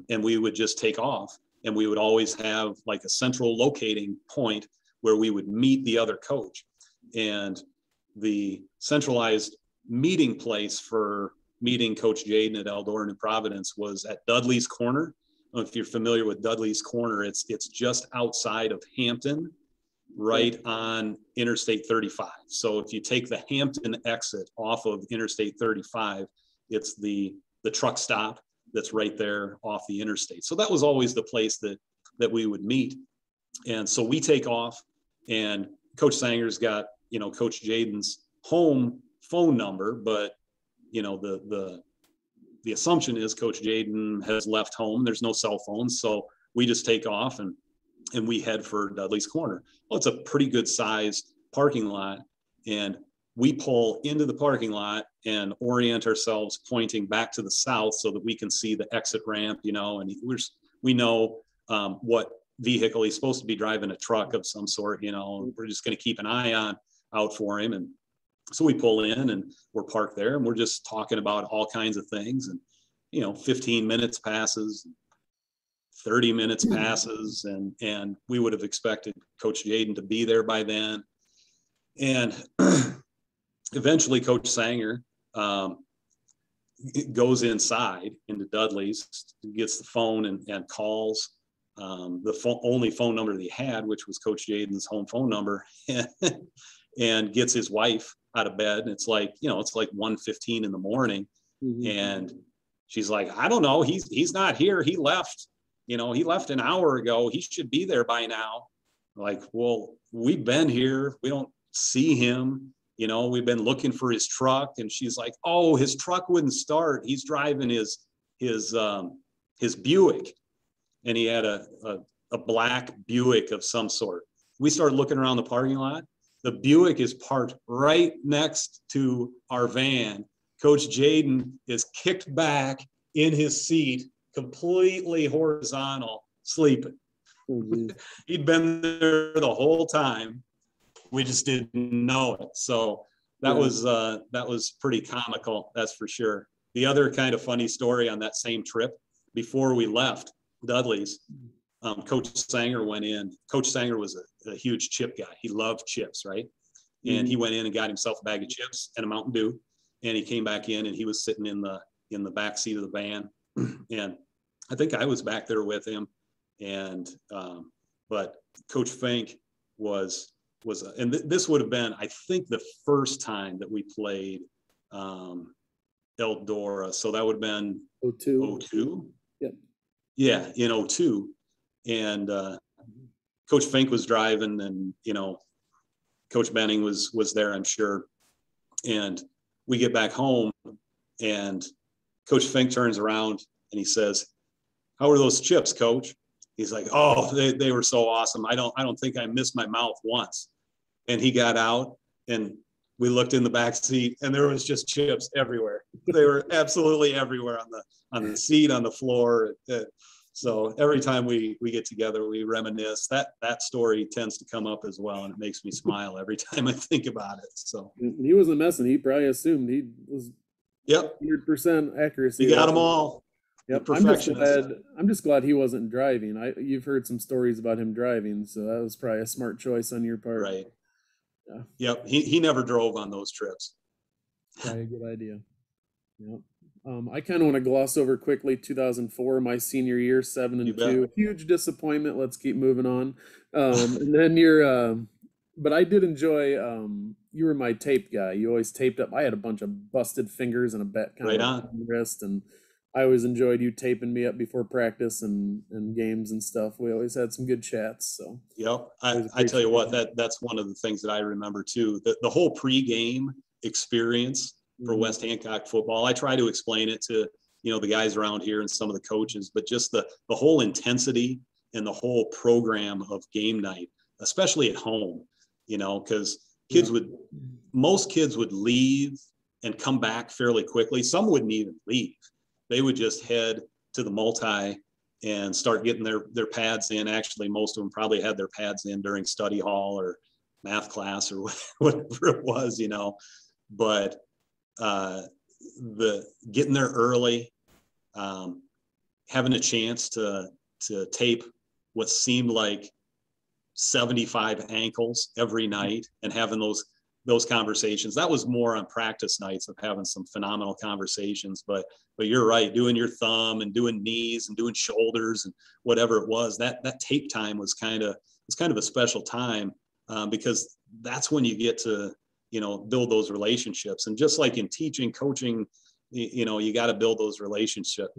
And we would just take off. And we would always have like a central locating point where we would meet the other coach. And the centralized meeting place for meeting Coach Jaden at Eldora New Providence was at Dudley's Corner. I don't know if you're familiar with Dudley's Corner. It's just outside of Hampton, right on Interstate 35. So if you take the Hampton exit off of Interstate 35, it's the truck stop that's right there off the interstate. So that was always the place that we would meet. And so we take off, and Coach Sanger's got, Coach Jaden's home phone number, but the assumption is Coach Jaden has left home. There's no cell phones. So we just take off and we head for Dudley's Corner. Well, it's a pretty good sized parking lot. And we pull into the parking lot and orient ourselves pointing back to the south so that we can see the exit ramp, and we know what vehicle he's supposed to be driving, a truck of some sort, we're just going to keep an eye out for him. And so we pull in and we're parked there, and we're just talking about all kinds of things. And, 15 minutes passes, 30 minutes passes, and we would have expected Coach Jaden to be there by then. And eventually Coach Sanger goes inside into Dudley's, gets the phone and calls the only phone number that he had, which was Coach Jaden's home phone number, and gets his wife out of bed. And it's like 1:15 in the morning. Mm-hmm. And she's like, I don't know. He's not here. He left, he left an hour ago. He should be there by now. Like, well, we've been here. We don't see him. We've been looking for his truck. And she's like, oh, his truck wouldn't start. He's driving his Buick. And he had a black Buick of some sort. We started looking around the parking lot. The Buick is parked right next to our van. Coach Jaden is kicked back in his seat, completely horizontal, sleeping. Mm-hmm. He'd been there the whole time. We just didn't know it. So that was pretty comical, that's for sure. The other kind of funny story on that same trip, before we left Dudley's, Coach Sanger went in. Coach Sanger was a huge chip guy. He loved chips, right? Mm-hmm. And he went in and got himself a bag of chips and a Mountain Dew. And he came back in, and he was sitting in the back seat of the van. And I think I was back there with him. And but Coach Fink was and this would have been, I think, the first time that we played Eldora. So that would have been 02. Yep. Yeah, in 02. And Coach Fink was driving, and Coach Benning was there, I'm sure. And we get back home, and Coach Fink turns around and he says, "How were those chips, Coach?" He's like, "Oh, they were so awesome. I don't think I missed my mouth once." And he got out, and we looked in the back seat, and there was just chips everywhere. They were absolutely everywhere on the seat, on the floor. So every time we get together, we reminisce. That story tends to come up as well, and it makes me smile every time I think about it. So he wasn't messing. He probably assumed he was 100% accuracy. He got them all. The Yep. perfectionist. I'm just glad he wasn't driving. You've heard some stories about him driving, so that was probably a smart choice on your part. Right. Yeah. Yep. He never drove on those trips. Probably a good idea. Yep. I kind of want to gloss over quickly 2004, my senior year, seven You and bet. two. Huge disappointment. Let's keep moving on. And then but I did enjoy. You were my tape guy. You always taped up. I had a bunch of busted fingers and a bet kind Right of a on. wrist, and I always enjoyed you taping me up before practice and games and stuff. We always had some good chats. So Yep. always I tell you appreciate what, that. that's one of the things that I remember too. The whole pregame experience for Mhm. West Hancock football. I try to explain it to, the guys around here and some of the coaches, but just the whole intensity and the whole program of game night, especially at home, because Yeah. most kids would leave and come back fairly quickly. Some wouldn't even leave. They would just head to the multi and start getting their pads in. Actually, most of them probably had their pads in during study hall or math class or whatever it was, But the getting there early, having a chance to tape what seemed like 75 ankles every night and having those conversations. That was more on practice nights of having some phenomenal conversations. But you're right, doing your thumb and doing knees and doing shoulders and whatever it was, that tape time was kind of a special time, because that's when you get to build those relationships. And just like in teaching, coaching, you got to build those relationships.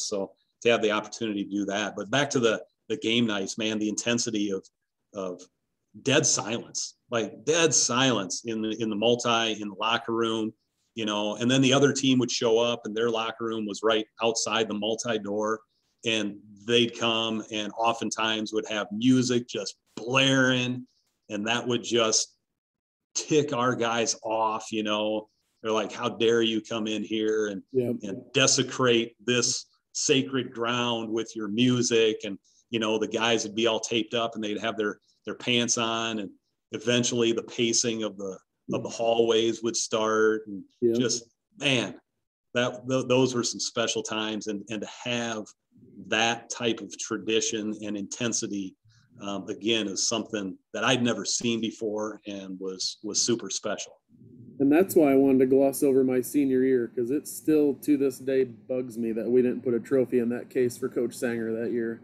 So to have the opportunity to do that. But back to the game nights, man, the intensity of dead silence in the multi, in the locker room, and then the other team would show up and their locker room was right outside the multi door, and they'd come and oftentimes would have music just blaring, and that would just tick our guys off. They're like, how dare you come in here and desecrate this sacred ground with your music. And the guys would be all taped up and they'd have their pants on, and eventually the pacing of the hallways would start, and just, man, those were some special times. And to have that type of tradition and intensity, again, is something that I'd never seen before and was super special. And that's why I wanted to gloss over my senior year, because it still to this day bugs me that we didn't put a trophy in that case for Coach Sanger that year.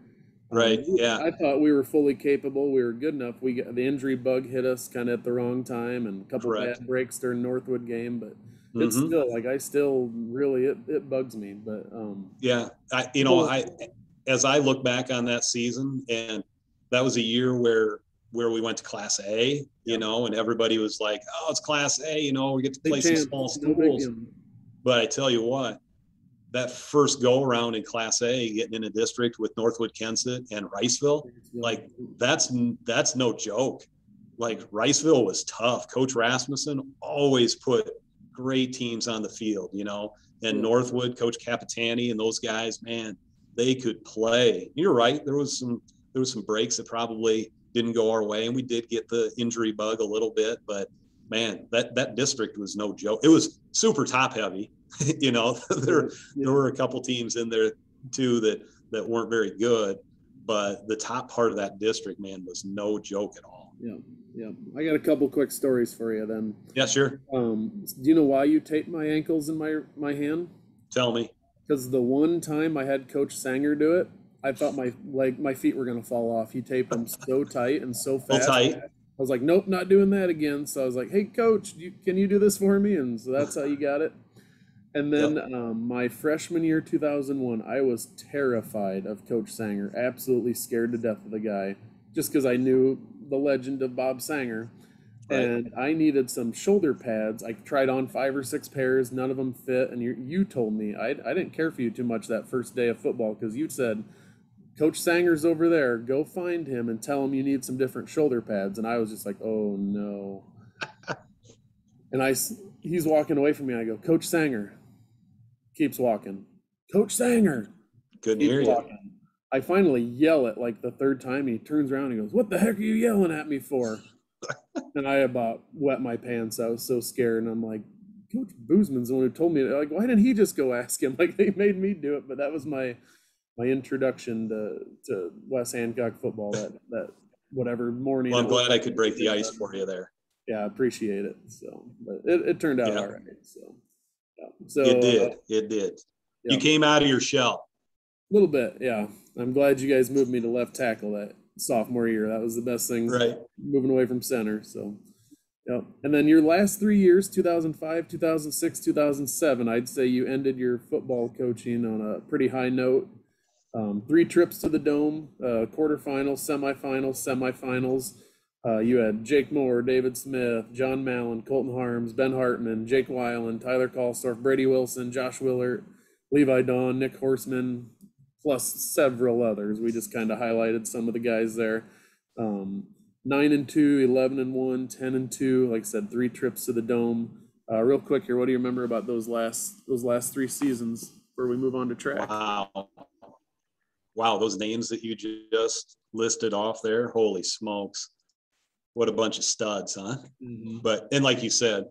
Right. Yeah. I thought we were fully capable. We were good enough. We got the injury bug hit us kind of at the wrong time, and a couple bad breaks during Northwood game. But it's still I still really it bugs me. But yeah, as I look back on that season, and that was a year where we went to Class A, and everybody was like, oh, it's Class A, we get to play some small schools. But I tell you what, that first go around in Class A, getting in a district with Northwood Kensett and Riceville, like that's no joke. Like Riceville was tough. Coach Rasmussen always put great teams on the field, and Northwood, Coach Capitani and those guys, man, they could play. You're right. There was some breaks that probably didn't go our way, and we did get the injury bug a little bit, but man, that district was no joke. It was super top heavy. There were a couple teams in there too that weren't very good, but the top part of that district, man, was no joke at all. Yeah. I got a couple quick stories for you then. Yeah, sure. Do you know why you taped my ankles in my hand? Tell me. Because the one time I had Coach Sanger do it, I thought my feet were gonna fall off. He taped them so tight and so fast. Tight. I was like, nope, not doing that again. So I was like, hey, Coach, can you do this for me? And so that's how you got it. And then my freshman year, 2001, I was terrified of Coach Sanger, absolutely scared to death of the guy, just because I knew the legend of Bob Sanger. Right. And I needed some shoulder pads. I tried on 5 or 6 pairs. None of them fit. And you told me, I didn't care for you too much that first day of football, because you said, Coach Sanger's over there. Go find him and tell him you need some different shoulder pads. And I was just like, oh, no. And he's walking away from me. I go, Coach Sanger. Keeps walking. Coach Sanger. Couldn't hear you. I finally yell it like the third time. He turns around and goes, what the heck are you yelling at me for? And I about wet my pants. I was so scared. And I'm like, Coach Buseman's the one who told me, like, why didn't he just go ask him? Like, they made me do it, but that was my introduction to West Hancock football that whatever morning. Well, I'm glad I could break the ice for you there. Yeah, I appreciate it. So, but it turned out all right. So, yeah. So it did. It did. Yeah. You came out of your shell. A little bit, yeah. I'm glad you guys moved me to left tackle that sophomore year. That was the best thing, right? Moving away from center. So, yeah. And then your last 3 years, 2005, 2006, 2007, I'd say you ended your football coaching on a pretty high note. 3 trips to the Dome, quarterfinals, semifinals. You had Jake Moore, David Smith, John Mallon, Colton Harms, Ben Hartman, Jake Weiland, Tyler Kalsdorf, Brady Wilson, Josh Willert, Levi Dawn, Nick Horseman, plus several others. We just kind of highlighted some of the guys there. 9-2, 11-1, 10-2. Like I said, 3 trips to the Dome. Real quick here, what do you remember about those last 3 seasons before we move on to track? Wow, those names that you just listed off there, holy smokes. What a bunch of studs, huh? Mm-hmm. But, and like you said,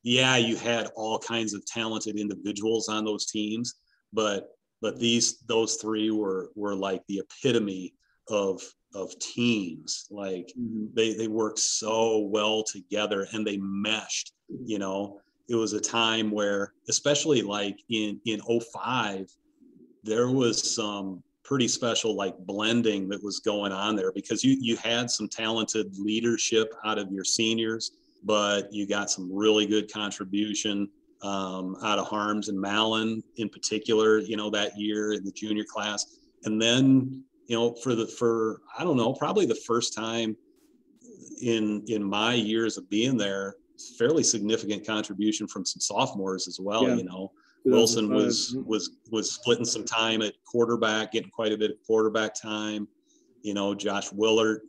you had all kinds of talented individuals on those teams, but those 3 were like the epitome of teams. Like they worked so well together and they meshed. You know, it was a time where, especially like in 05, there was some pretty special like blending that was going on there, because you had some talented leadership out of your seniors, but you got some really good contribution out of Harms and Mallon in particular, you know, that year in the junior class. And then, you know, for I don't know, probably the first time in my years of being there, fairly significant contribution from some sophomores as well. You know, Wilson was splitting some time at quarterback, getting quite a bit of quarterback time. You know, Josh Willert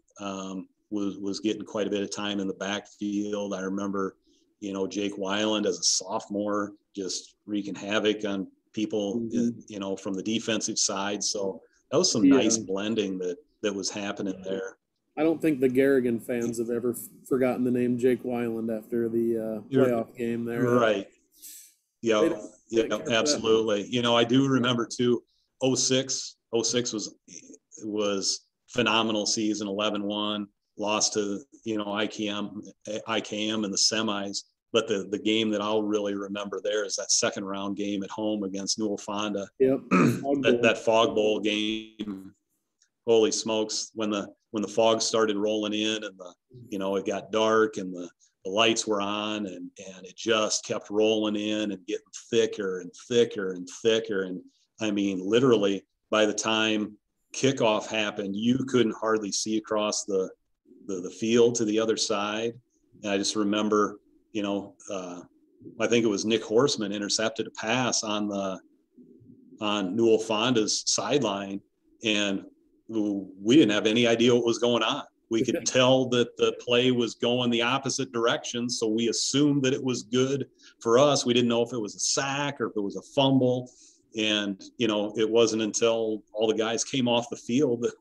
was getting quite a bit of time in the backfield. I remember, you know, Jake Weiland as a sophomore just wreaking havoc on people, you know, from the defensive side. So that was some nice blending that was happening there. I don't think the Garrigan fans have ever forgotten the name Jake Weiland after the playoff game there. Right. Yeah, absolutely. You know, I do remember too, 06 was phenomenal season, 11-1, lost to, you know, IKM in the semis. But the game that I'll really remember there is that second round game at home against Newell Fonda. Yep. that Fog Bowl game. Holy smokes, when the fog started rolling in and it got dark and the lights were on and it just kept rolling in and getting thicker and thicker and thicker. And I mean, literally by the time kickoff happened, you couldn't hardly see across the field to the other side. And I just remember, you know, I think it was Nick Horseman intercepted a pass on Newell Fonda's sideline, and we didn't have any idea what was going on. We could tell that the play was going the opposite direction, so we assumed that it was good for us. We didn't know if it was a sack or if it was a fumble. And, you know, it wasn't until all the guys came off the field that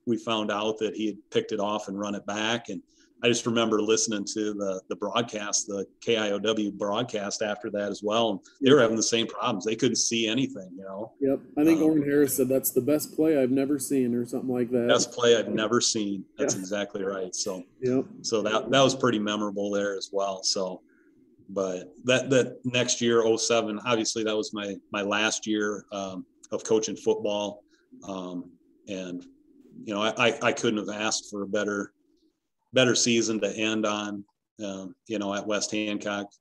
we found out that he had picked it off and run it back. And I just remember listening to the broadcast, the KIOW broadcast after that as well. And they were having the same problems. They couldn't see anything, you know. Yep. I think Orrin Harris said that's the best play I've never seen or something like that. Best play I've never seen. That's exactly right. So, so that was pretty memorable there as well. So, but that next year, 07, obviously that was my last year of coaching football. And, you know, I couldn't have asked for a better season to end on, you know, at West Hancock.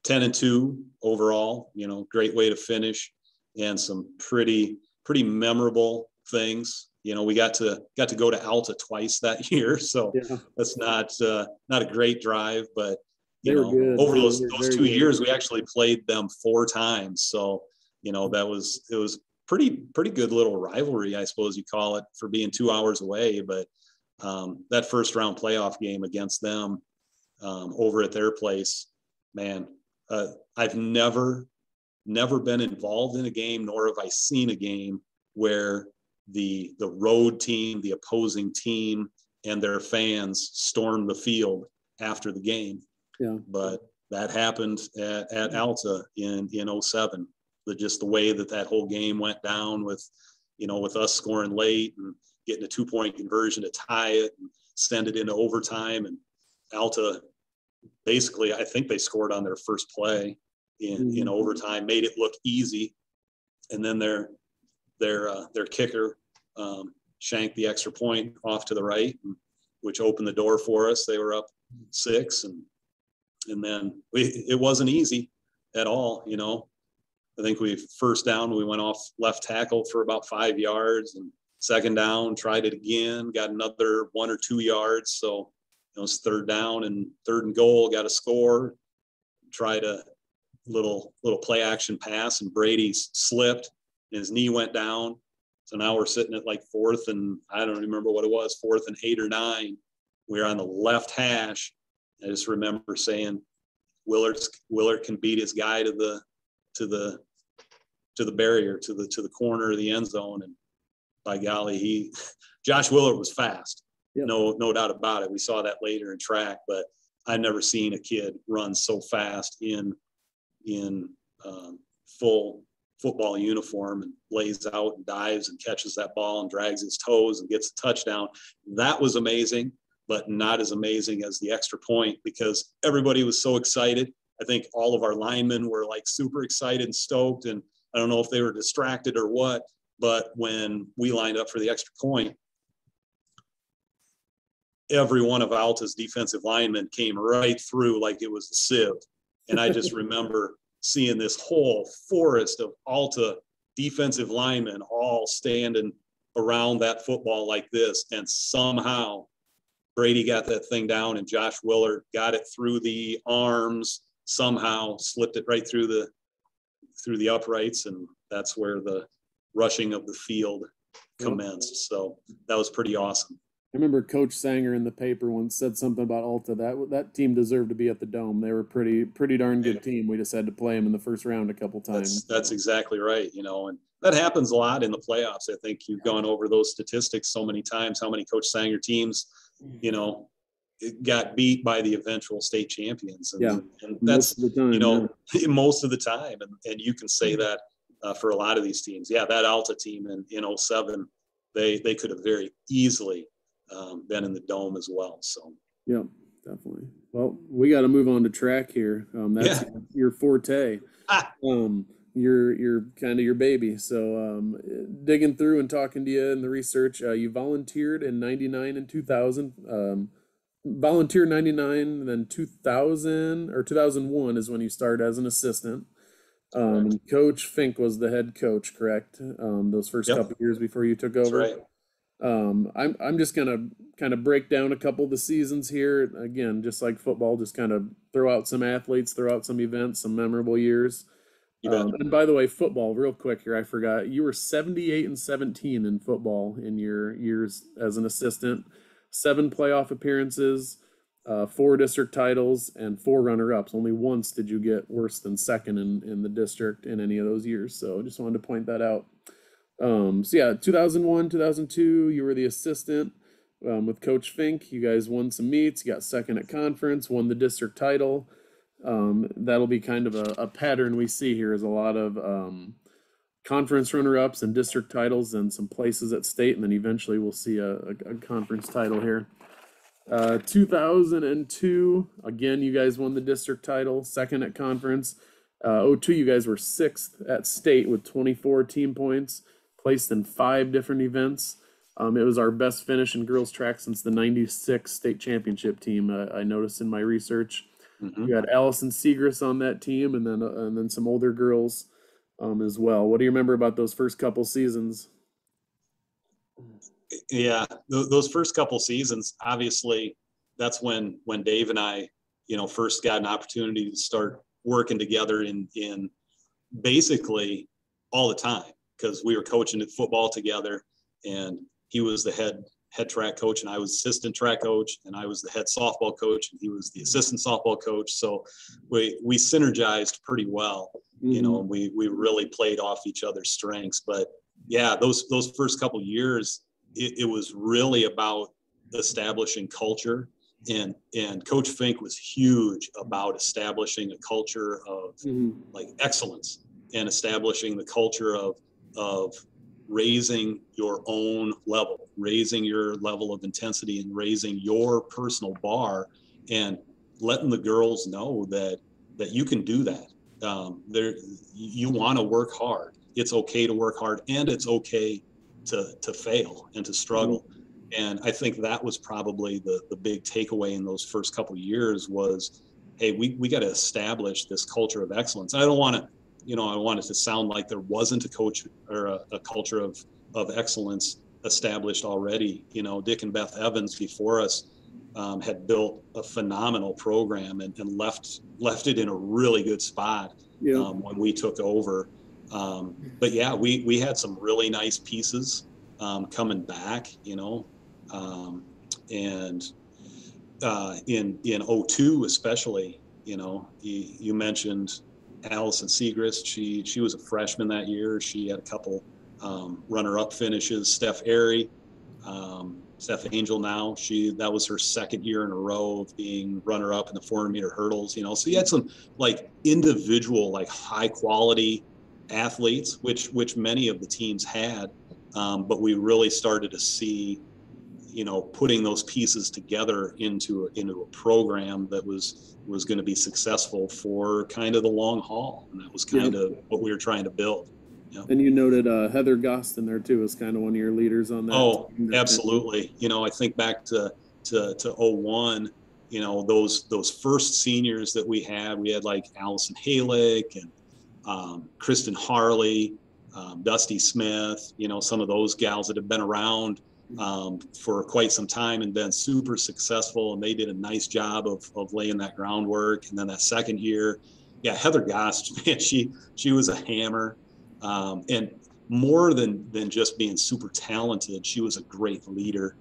10-2 overall, you know, great way to finish, and some pretty memorable things. You know, we got to go to Alta twice that year, so that's not a great drive, but you know, over those 2 years, we actually played them 4 times. So, you know, it was pretty good little rivalry, I suppose you call it, for being 2 hours away. But that first round playoff game against them over at their place, man, I've never been involved in a game, nor have I seen a game where the road team, the opposing team, and their fans stormed the field after the game. Yeah. But that happened at Alta in 07. Just the way that whole game went down with, with us scoring late and getting a 2-point conversion to tie it and send it into overtime. And Alta, basically, I think they scored on their first play in overtime, made it look easy. And then their kicker shanked the extra point off to the right, which opened the door for us. They were up 6, and then it wasn't easy at all. I think first down, we went off left tackle for about 5 yards, and second down, tried it again, got another 1 or 2 yards. So it was third down and third and goal, got a score, tried a little play action pass, and Brady slipped and his knee went down. So now we're sitting at like 4th and I don't remember what it was, 4th and 8 or 9. We're on the left hash. I just remember saying, Willard can beat his guy to the barrier, to the corner of the end zone. And by golly, Josh Willard was fast. Yep. No doubt about it. We saw that later in track, but I've never seen a kid run so fast in full football uniform and lays out and dives and catches that ball and drags his toes and gets a touchdown. That was amazing, but not as amazing as the extra point because everybody was so excited. I think all of our linemen were like super excited and stoked, and I don't know if they were distracted or what, but when we lined up for the extra point, every one of Alta's defensive linemen came right through like it was a sieve. And I just remember seeing this whole forest of Alta defensive linemen all standing around that football like this. And somehow Brady got that thing down and Josh Willard got it through the arms, somehow slipped it right through the uprights. And that's where the rushing of the field commenced. So that was pretty awesome. I remember Coach Sanger in the paper once said something about Alta. That team deserved to be at the Dome. They were pretty darn good team. We just had to play them in the first round a couple times. That's exactly right. And that happens a lot in the playoffs. I think you've gone over those statistics so many times, how many Coach Sanger teams, got beat by the eventual state champions. And that's, most of the time, most of the time. And you can say that for a lot of these teams. Yeah, that Alta team in 07, they could have very easily been in the Dome as well. So yeah, definitely. Well, we got to move on to track here. That's your forte. You're kind of your baby. So digging through and talking to you in the research, you volunteered in 99 and 2000. Volunteered 99, and then 2000 or 2001 is when you started as an assistant. And Coach Fink was the head coach, correct? Those first couple of years before you took over. That's right. I'm just gonna kind of break down a couple of the seasons here. Again, just like football, just kind of throw out some athletes, throw out some events, some memorable years. And by the way, football, real quick here, I forgot, you were 78 and 17 in football in your years as an assistant, 7 playoff appearances, 4 district titles, and 4 runner-ups. Only once did you get worse than second in the district in any of those years. So I just wanted to point that out. 2001, 2002, you were the assistant with Coach Fink. You guys won some meets, you got second at conference, won the district title. That'll be kind of a pattern we see here is a lot of conference runner-ups and district titles and some places at state, and then eventually we'll see a conference title here. 2002, again, you guys won the district title, second at conference. 2002, you guys were 6th at state with 24 team points. Placed in 5 different events. It was our best finish in girls track since the 96 state championship team. I noticed in my research. You had Allison Siegrist on that team, and then some older girls as well. What do you remember about those first couple seasons? Yeah, those first couple seasons, obviously, that's when Dave and I, first got an opportunity to start working together in basically all the time. Because we were coaching football together, and he was the head track coach, and I was assistant track coach, and I was the head softball coach, and he was the assistant softball coach. So we synergized pretty well, and we really played off each other's strengths. But yeah, those first couple of years, it was really about establishing culture and Coach Fink was huge about establishing a culture of like excellence and establishing the culture of raising your own level, raising your level of intensity and raising your personal bar and letting the girls know that you can do that. You want to work hard. It's okay to work hard, and it's okay to fail and to struggle. And I think that was probably the big takeaway in those first couple of years was, hey, we got to establish this culture of excellence. I don't want to, I want it to sound like there wasn't a coach or a culture of excellence established already. Dick and Beth Evans before us had built a phenomenal program and left it in a really good spot when we took over. But yeah, we had some really nice pieces coming back, and in '02 especially, you mentioned Allison Siegrist. She was a freshman that year. She had a couple runner-up finishes. Steph Angel now, that was her second year in a row of being runner-up in the 400-meter hurdles. So you had some like individual, like high-quality athletes, which many of the teams had, but we really started to see, putting those pieces together into a program that was going to be successful for kind of the long haul, and that was kind of what we were trying to build. Yep. And you noted Heather Gost in there too as kind of one of your leaders on that. Oh, absolutely. I think back to '01. Those first seniors that we had like Allison Halick and Kristen Harley, Dusty Smith. Some of those gals that have been around for quite some time and been super successful, and they did a nice job of laying that groundwork. And then that second year, Heather Gost, man, she was a hammer. And more than just being super talented, she was a great leader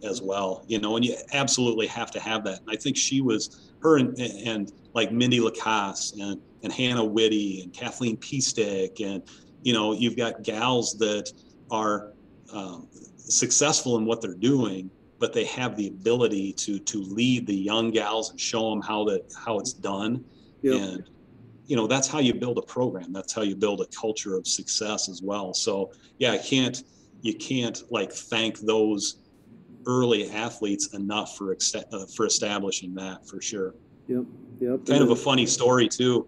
as well, and you absolutely have to have that. And I think her and like Mindy Lacasse and Hannah Whitty and Kathleen Peastick, and, you've got gals that are successful in what they're doing, but they have the ability to lead the young gals and show them how it's done. Yep. And that's how you build a program. That's how you build a culture of success as well. So you can't like thank those early athletes enough for establishing that, for sure. Yep. Kind of a funny story too.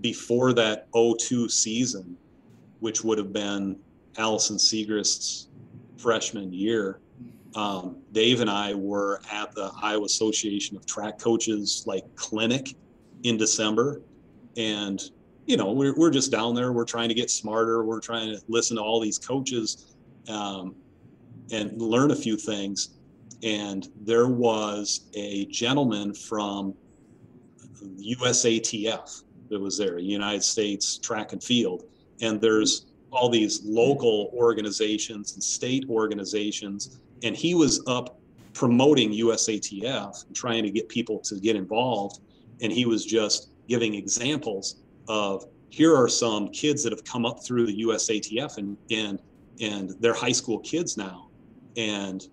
Before that '02 season, which would have been Allison Siegrist's freshman year, Dave and I were at the Iowa Association of Track Coaches like clinic in December. And, we're just down there. We're trying to get smarter. We're trying to listen to all these coaches and learn a few things. And there was a gentleman from USATF that was there, United States Track and Field. And there's all these local organizations and state organizations. And he was up promoting USATF and trying to get people to get involved. And he was just giving examples of, here are some kids that have come up through the USATF and they're high school kids now. And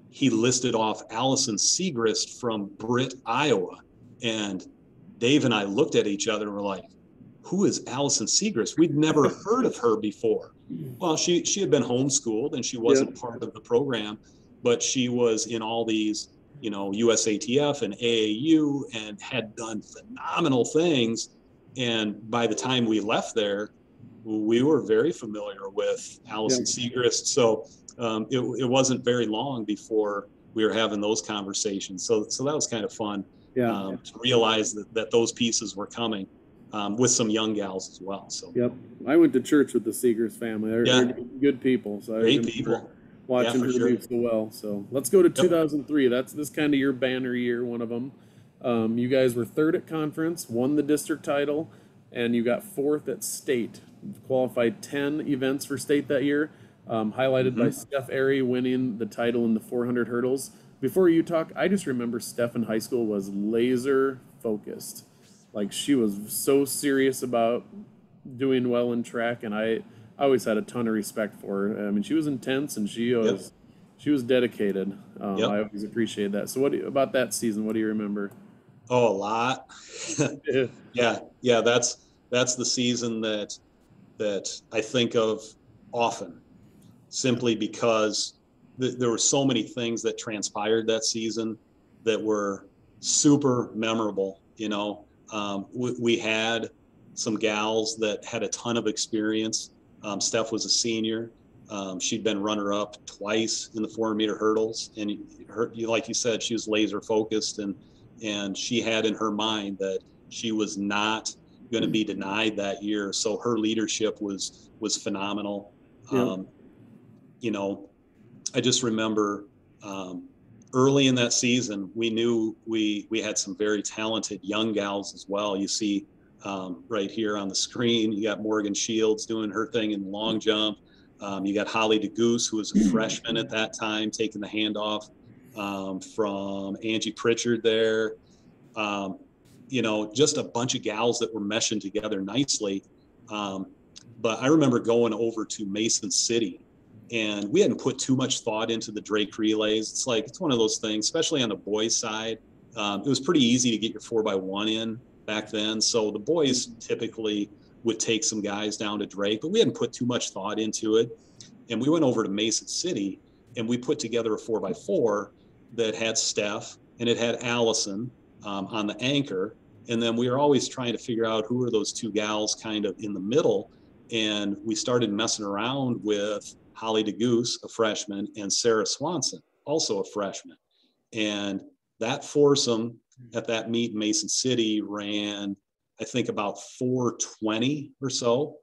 he listed off Allison Siegrist from Britt, Iowa. And Dave and I looked at each other and were like, who is Allison Siegrist? We'd never heard of her before. Well, she had been homeschooled and she wasn't part of the program, but she was in all these, USATF and AAU and had done phenomenal things. And by the time we left there, we were very familiar with Allison Siegrist. So it wasn't very long before we were having those conversations. So that was kind of fun to realize that those pieces were coming with some young gals as well. So I went to church with the Siegrist family. They're good people. So great people. Watching her do so well. So let's go to 2003. This kind of your banner year, one of them. You guys were third at conference, won the district title, and you got fourth at state. Qualified 10 events for state that year, highlighted by Steph Airy winning the title in the 400 hurdles. Before you talk, I just remember Steph in high school was laser focused. Like, she was so serious about doing well in track, and I always had a ton of respect for her. I mean, she was intense, and she was She was dedicated. Yep. I always appreciate that. So about that season? What do you remember? Oh, a lot. Yeah. Yeah. That's the season that I think of often, simply because there were so many things that transpired that season that were super memorable. We had some gals that had a ton of experience. Steph was a senior. She'd been runner up twice in the 400-meter hurdles. And like you said, she was laser focused, and she had in her mind that she was not going to be denied that year. So her leadership was phenomenal. Yeah. You know, I just remember early in that season, we knew we had some very talented young gals as well. You see right here on the screen, you got Morgan Shields doing her thing in long jump. You got Holly DeGoose, who was a freshman at that time, taking the handoff from Angie Pritchard there. Just a bunch of gals that were meshing together nicely. But I remember going over to Mason City, and we hadn't put too much thought into the Drake relays. It's one of those things, especially on the boys' side. It was pretty easy to get your 4x1 in back then. So the boys typically would take some guys down to Drake, but we hadn't put too much thought into it. And we went over to Mason City, and we put together a 4x4 that had Steph and it had Allison on the anchor. And then we were always trying to figure out who are those two gals kind of in the middle. And we started messing around with Holly DeGoose, a freshman, and Sarah Swanson, also a freshman. And that foursome at that meet in Mason City ran, I think, about 4:20 or so,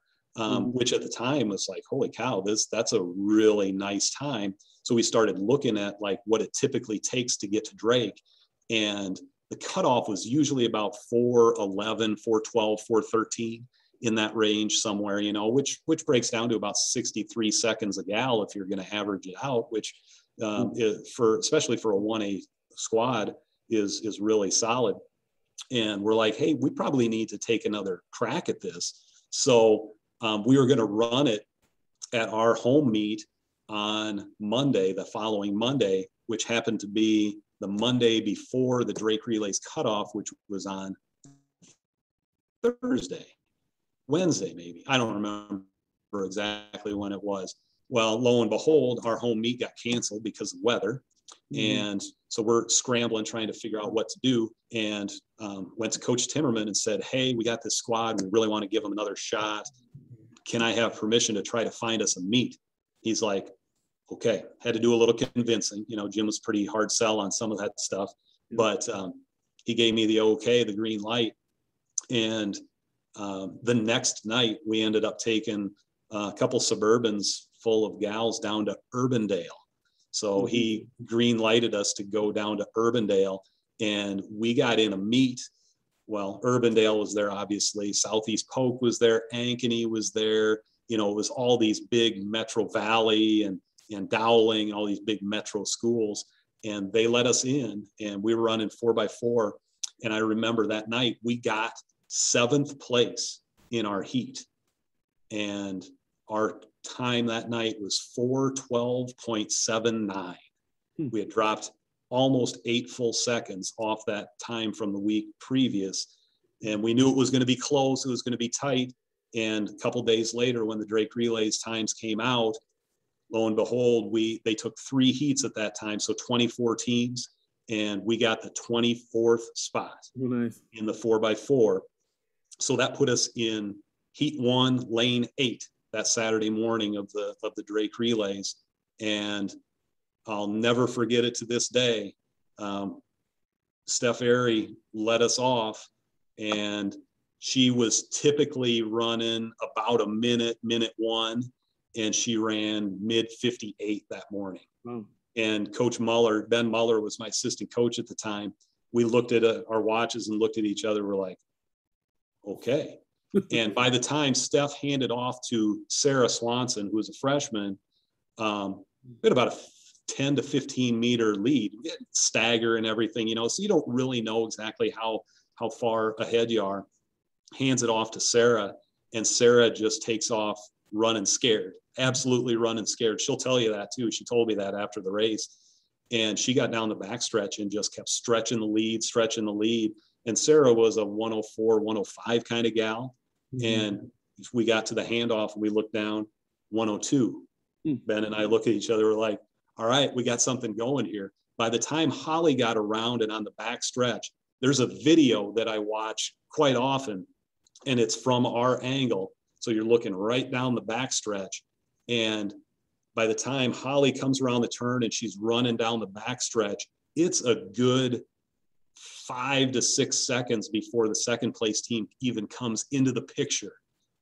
which at the time was like, holy cow, that's a really nice time. So we started looking at like what it typically takes to get to Drake. And the cutoff was usually about 4:11, 4:12, 4:13 in that range somewhere, which breaks down to about 63 seconds a gal if you're going to average it out, which especially for a 1A squad is really solid. And we're like, hey, we probably need to take another crack at this. So we were going to run it at our home meet on Monday, the following Monday, which happened to be the Monday before the Drake Relays cutoff, which was on Wednesday, maybe. I don't remember exactly when it was. Well, lo and behold, our home meet got canceled because of weather. And so we're scrambling, trying to figure out what to do. And went to Coach Timmerman and said, hey, we got this squad. We really want to give them another shot. Can I have permission to try to find us a meet? He's like, okay. Had to do a little convincing. Jim was pretty hard sell on some of that stuff. But he gave me the okay, the green light. And the next night, we ended up taking a couple Suburbans full of gals down to Urbandale. So he green lighted us to go down to Urbandale, and we got in a meet. Well, Urbandale was there, obviously. Southeast Polk was there. Ankeny was there. It was all these big Metro Valley and Dowling, all these big metro schools. And they let us in, and we were running 4x4. And I remember that night we got 7th place in our heat. And our time that night was 4:12.79. We had dropped almost 8 full seconds off that time from the week previous. And we knew it was going to be close. It was going to be tight. And a couple days later, when the Drake Relays times came out, lo and behold, they took 3 heats at that time. So 24 teams. And we got the 24th spot in the 4x4. So that put us in heat 1, lane 8 that Saturday morning of the Drake Relays. And I'll never forget it to this day. Steph Airy let us off, and she was typically running about a minute 1, and she ran mid 58 that morning. Wow. And Coach Muller, Ben Muller was my assistant coach at the time. We looked at our watches and looked at each other. We're like, okay. And by the time Steph handed off to Sarah Swanson, who was a freshman, we had about a 10 to 15 meter lead, stagger and everything, so you don't really know exactly how far ahead you are. Hands it off to Sarah, and Sarah just takes off running scared, absolutely running scared. She'll tell you that too. She told me that after the race. And she got down the backstretch and just kept stretching the lead. And Sarah was a 104, 105 kind of gal. And we got to the handoff and we looked down 102. Ben and I look at each other, we're like, all right, we got something going here. By the time Holly got around and on the back stretch, there's a video that I watch quite often, and it's from our angle. So you're looking right down the back stretch. And by the time Holly comes around the turn and she's running down the back stretch, it's a good 5 to 6 seconds before the second place team even comes into the picture.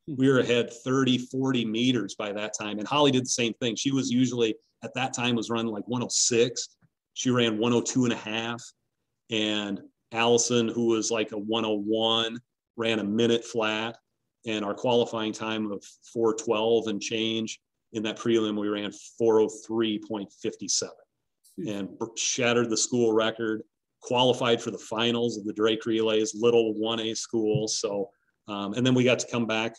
We were ahead 30, 40 meters by that time. And Holly did the same thing. She was usually at that time was running like 106. She ran 102 and a half. And Allison, who was like a 101, ran a minute flat. And our qualifying time of 4:12 and change in that prelim, we ran 4:03.57 and shattered the school record, qualified for the finals of the Drake Relays, little 1A school. So, and then we got to come back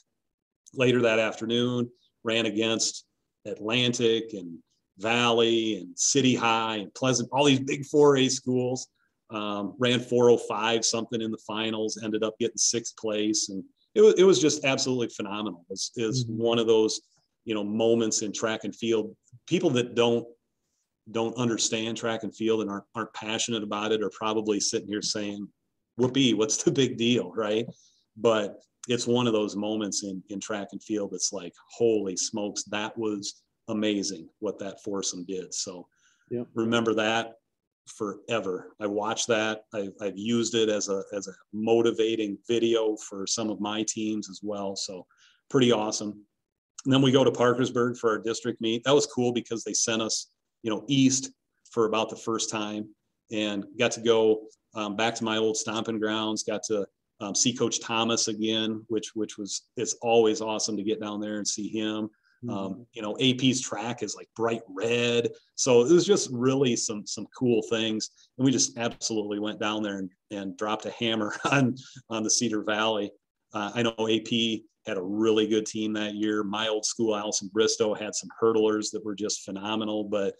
later that afternoon, ran against Atlantic and Valley and City High and Pleasant, all these big 4A schools, ran 4:05 something in the finals, ended up getting 6th place. And it was just absolutely phenomenal. It's one of those, moments in track and field. People that don't understand track and field and aren't passionate about it are probably sitting here saying, whoopee, what's the big deal, right? But it's one of those moments in track and field that's like, holy smokes, that was amazing what that foursome did. So remember that forever. I watched that. I've used it as a motivating video for some of my teams as well. So pretty awesome. And then we go to Parkersburg for our district meet. That was cool because they sent us, east for about the first time and got to go back to my old stomping grounds, got to see Coach Thomas again, it's always awesome to get down there and see him. AP's track is like bright red. So it was just really some cool things. And we just absolutely went down there and dropped a hammer on the Cedar Valley. I know AP had a really good team that year. My old school, Allison Bristow, had some hurdlers that were just phenomenal. But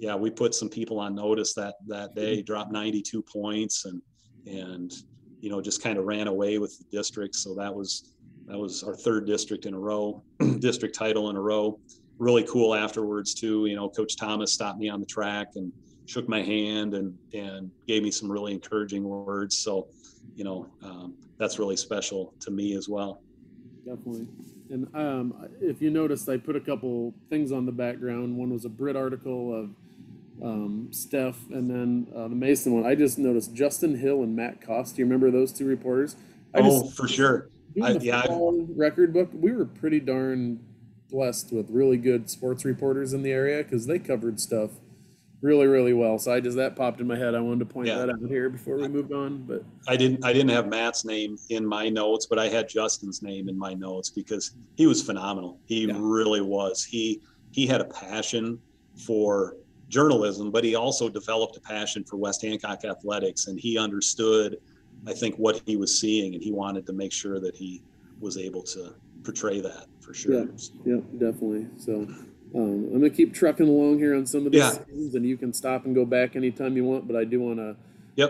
we put some people on notice that day, dropped 92 points and just kind of ran away with the district. So that was our third district in a row, district title in a row. Really cool afterwards too. Coach Thomas stopped me on the track and shook my hand and gave me some really encouraging words. So, that's really special to me as well. Definitely. And if you noticed, I put a couple things on the background. One was a Britt article of Steph, and then the Mason one. I just noticed Justin Hill and Matt Koss. Do you remember those two reporters? For sure. Fall record book, we were pretty darn blessed with really good sports reporters in the area because they covered stuff really, really well. So that popped in my head. I wanted to point that out here before we moved on. But I didn't have Matt's name in my notes, but I had Justin's name in my notes because he was phenomenal. He really was. He had a passion for journalism, but he also developed a passion for West Hancock athletics, and he understood, I think, what he was seeing, and he wanted to make sure that he was able to portray that for sure. Yeah, definitely. So I'm going to keep trucking along here on some of these scenes, and you can stop and go back anytime you want, but I do want to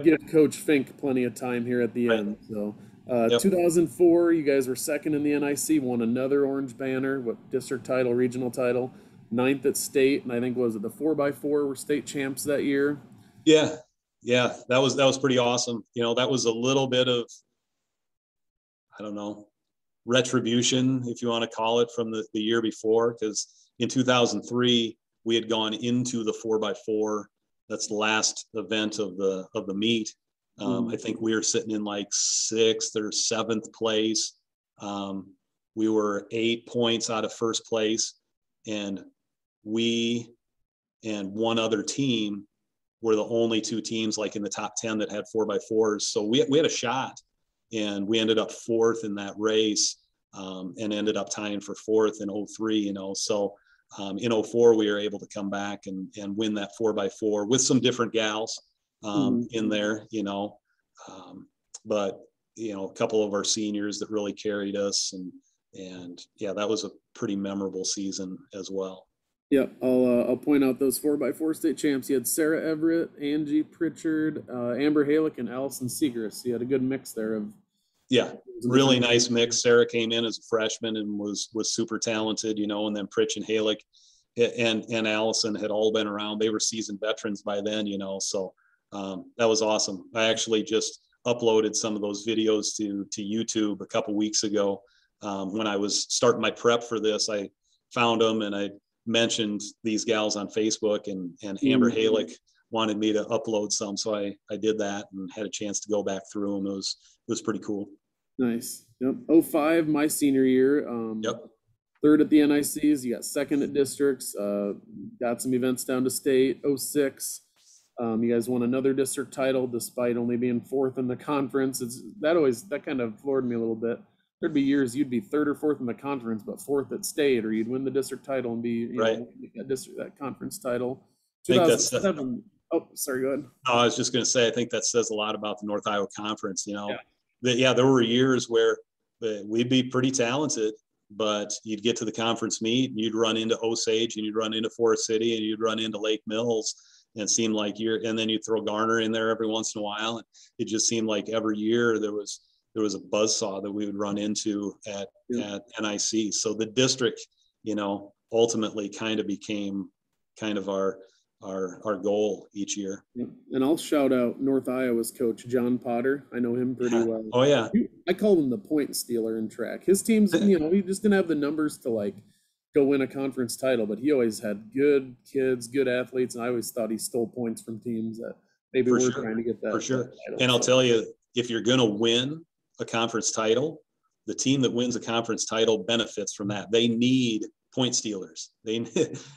give Coach Fink plenty of time here at the end. So 2004, you guys were second in the NIC, won another orange banner, district title, regional title, 9th at state, and I think, was it the 4x4 were state champs that year? Yeah, that was pretty awesome. That was a little bit of, I don't know, retribution, if you want to call it, from the year before, because in 2003 we had gone into the 4x4. That's the last event of the meet. I think we were sitting in like 6th or 7th place. We were 8 points out of first place, and we and one other team were the only two teams like in the top 10 that had 4x4s. So we had a shot, and we ended up 4th in that race, and ended up tying for 4th in 03, So in 04, we were able to come back and win that 4x4 with some different gals in there, but, a couple of our seniors that really carried us, And yeah, that was a pretty memorable season as well. Yep, I'll point out those 4x4 state champs. You had Sarah Everett, Angie Pritchard, Amber Halick, and Allison Siegrist. You had a good mix there of. Yeah, really nice mix. Sarah came in as a freshman and was super talented, you know, and then Pritch and Halick and Allison had all been around. They were seasoned veterans by then, you know, so that was awesome. I actually just uploaded some of those videos to YouTube a couple weeks ago. When I was starting my prep for this, I found them and I mentioned these gals on Facebook, and Amber Halick wanted me to upload some. So I did that and had a chance to go back through them. It was pretty cool. Nice. Yep. 05, my senior year. Yep. Third at the NICs. You got second at districts. Got some events down to state. 06. You guys won another district title despite only being fourth in the conference. That kind of floored me a little bit. There'd be years you'd be third or fourth in the conference, but fourth at state, or you'd win the district title and be that conference title. 2007. Oh, sorry, go ahead. No, I was just going to say, I think that says a lot about the North Iowa Conference. You know, there were years where we'd be pretty talented, but you'd get to the conference meet and you'd run into Osage and you'd run into Forest City and you'd run into Lake Mills, and it seemed like and then you'd throw Garner in there every once in a while. And it just seemed like every year there was a buzzsaw that we would run into at NIC. So the district, you know, ultimately kind of became kind of our goal each year. And I'll shout out North Iowa's coach, John Potter. I know him pretty well. Oh yeah. I call him the point stealer in track. His teams, you know, he just didn't have the numbers to like go win a conference title, but he always had good kids, good athletes. And I always thought he stole points from teams that maybe were trying to get that. For sure. And I'll tell you, if you're going to win a conference title, the team that wins a conference title benefits from that. They need point stealers. You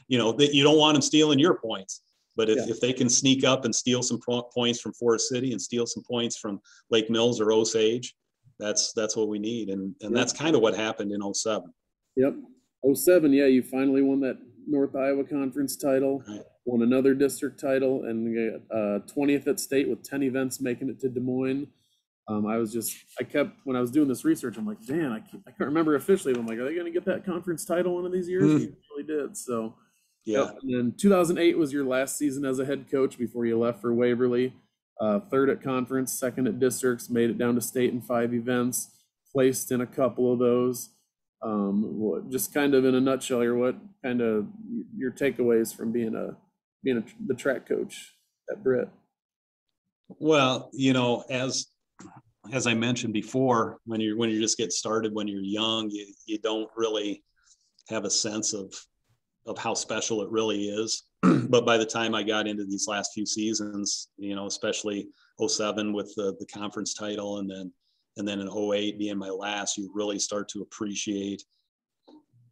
know, you don't want them stealing your points, but if they can sneak up and steal some points from Forest City and steal some points from Lake Mills or Osage, that's what we need. And that's kind of what happened in 07. Yep. 07. Yeah. You finally won that North Iowa Conference title, won another district title, and 20th at state with 10 events making it to Des Moines. When I was doing this research, I'm like, man, I can't remember officially, but I'm like, are they going to get that conference title one of these years? He really did. So, yeah. And then 2008 was your last season as a head coach before you left for Waverly. Third at conference, second at districts, made it down to state in 5 events, placed in a couple of those. Just kind of in a nutshell here, what kind of your takeaways from being the track coach at Britt? Well, you know, as I mentioned before, when you're just getting started, when you're young, you don't really have a sense of how special it really is. But by the time I got into these last few seasons, you know, especially 07 with the conference title, and then in 08 being my last, you really start to appreciate,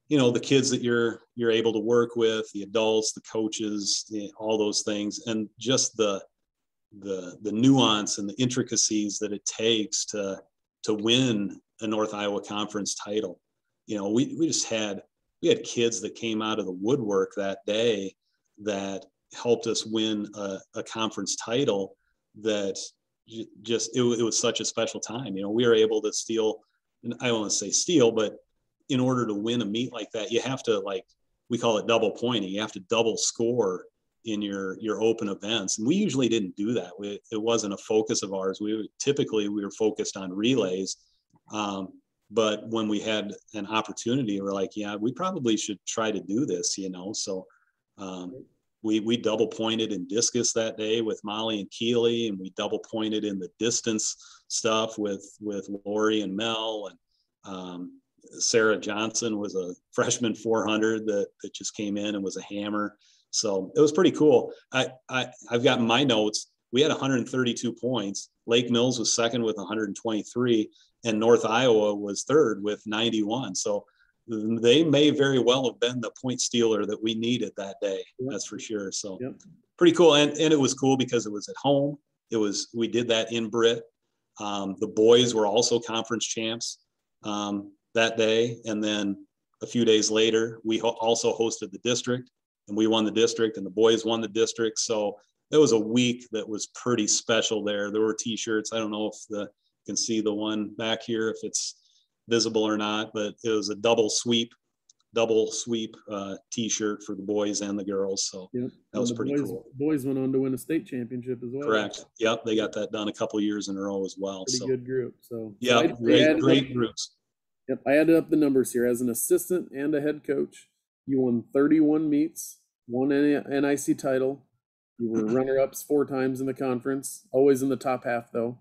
you know, the kids that you're able to work with, the adults, the coaches, all those things, and just the nuance and the intricacies that it takes to win a North Iowa Conference title. You know, we had kids that came out of the woodwork that day that helped us win a conference title that just, it was such a special time. You know, we were able to steal, and I don't want to say steal, but in order to win a meet like that, you have to, like, we call it double pointing. You have to double score in your open events. And we usually didn't do that. It wasn't a focus of ours. We were focused on relays. But when we had an opportunity, we're like, yeah, we probably should try to do this, you know? So we double pointed in discus that day with Molly and Keeley, and we double pointed in the distance stuff with Lori and Mel, and Sarah Johnson was a freshman 400 that just came in and was a hammer. So it was pretty cool. I've got my notes. We had 132 points. Lake Mills was second with 123, and North Iowa was third with 91. So they may very well have been the point stealer that we needed that day. Yep. That's for sure. So pretty cool. And it was cool because it was at home. We did that in Britt. The boys were also conference champs that day. And then a few days later, we also hosted the district, and we won the district, and the boys won the district. So it was a week that was pretty special there. There were t-shirts. I don't know if you can see the one back here, if it's visible or not, but it was a double sweep t-shirt for the boys and the girls. So Yep. that was pretty cool. Boys went on to win a state championship as well. Correct. Yep. They got that done a couple years in a row as well. Pretty good group. So yeah, great groups. Yep. I added up the numbers here. As an assistant and a head coach, you won 31 meets, won an NIC title. You were runner-ups 4 times in the conference, always in the top half though.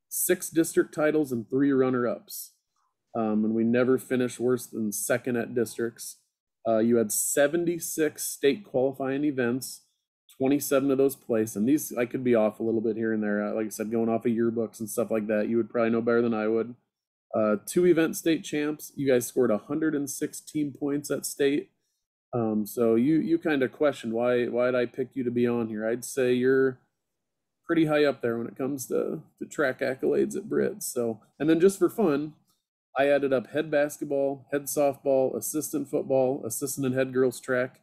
6 district titles and 3 runner-ups. And we never finished worse than second at districts. You had 76 state qualifying events, 27 of those placed. And these, I could be off a little bit here and there. Like I said, going off of yearbooks and stuff like that, you would probably know better than I would. 2 event state champs. You guys scored 116 points at state. So you kind of questioned why'd I pick you to be on here. I'd say you're pretty high up there when it comes to track accolades at Britt. So, and then just for fun, I added up head basketball, head softball, assistant football, assistant and head girls track.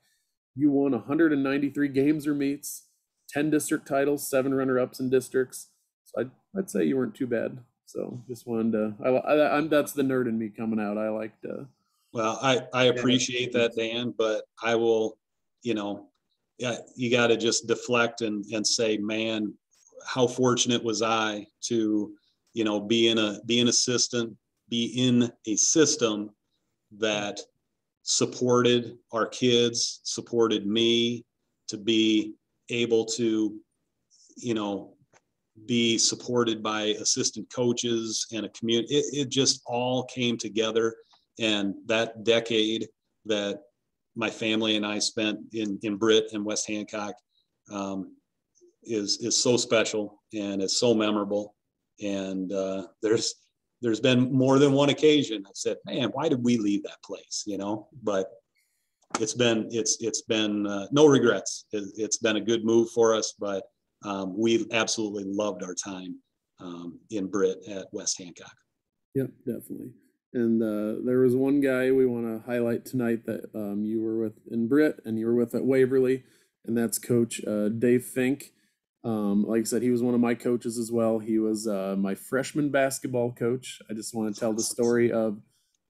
You won 193 games or meets, 10 district titles, 7 runner-ups in districts. So I'd say you weren't too bad. So just wanted to, that's the nerd in me coming out. I like to. Well, I appreciate that, Dan, but I will, you got to just deflect and say, man, how fortunate was I to, be an assistant, be in a system that supported our kids, supported me, to be able to, be supported by assistant coaches and a community. It just all came together. And that decade that my family and I spent in Britt and West Hancock is so special, and it's so memorable. And there's been more than one occasion I said, man, why did we leave that place? But it's been no regrets. It's been a good move for us, but we've absolutely loved our time in Britt at West Hancock. Yep, definitely. And there was one guy we want to highlight tonight that you were with in Britt and you were with at Waverly, and that's Coach Dave Fink. Like I said, he was one of my coaches as well. He was my freshman basketball coach. I just want to tell the story of,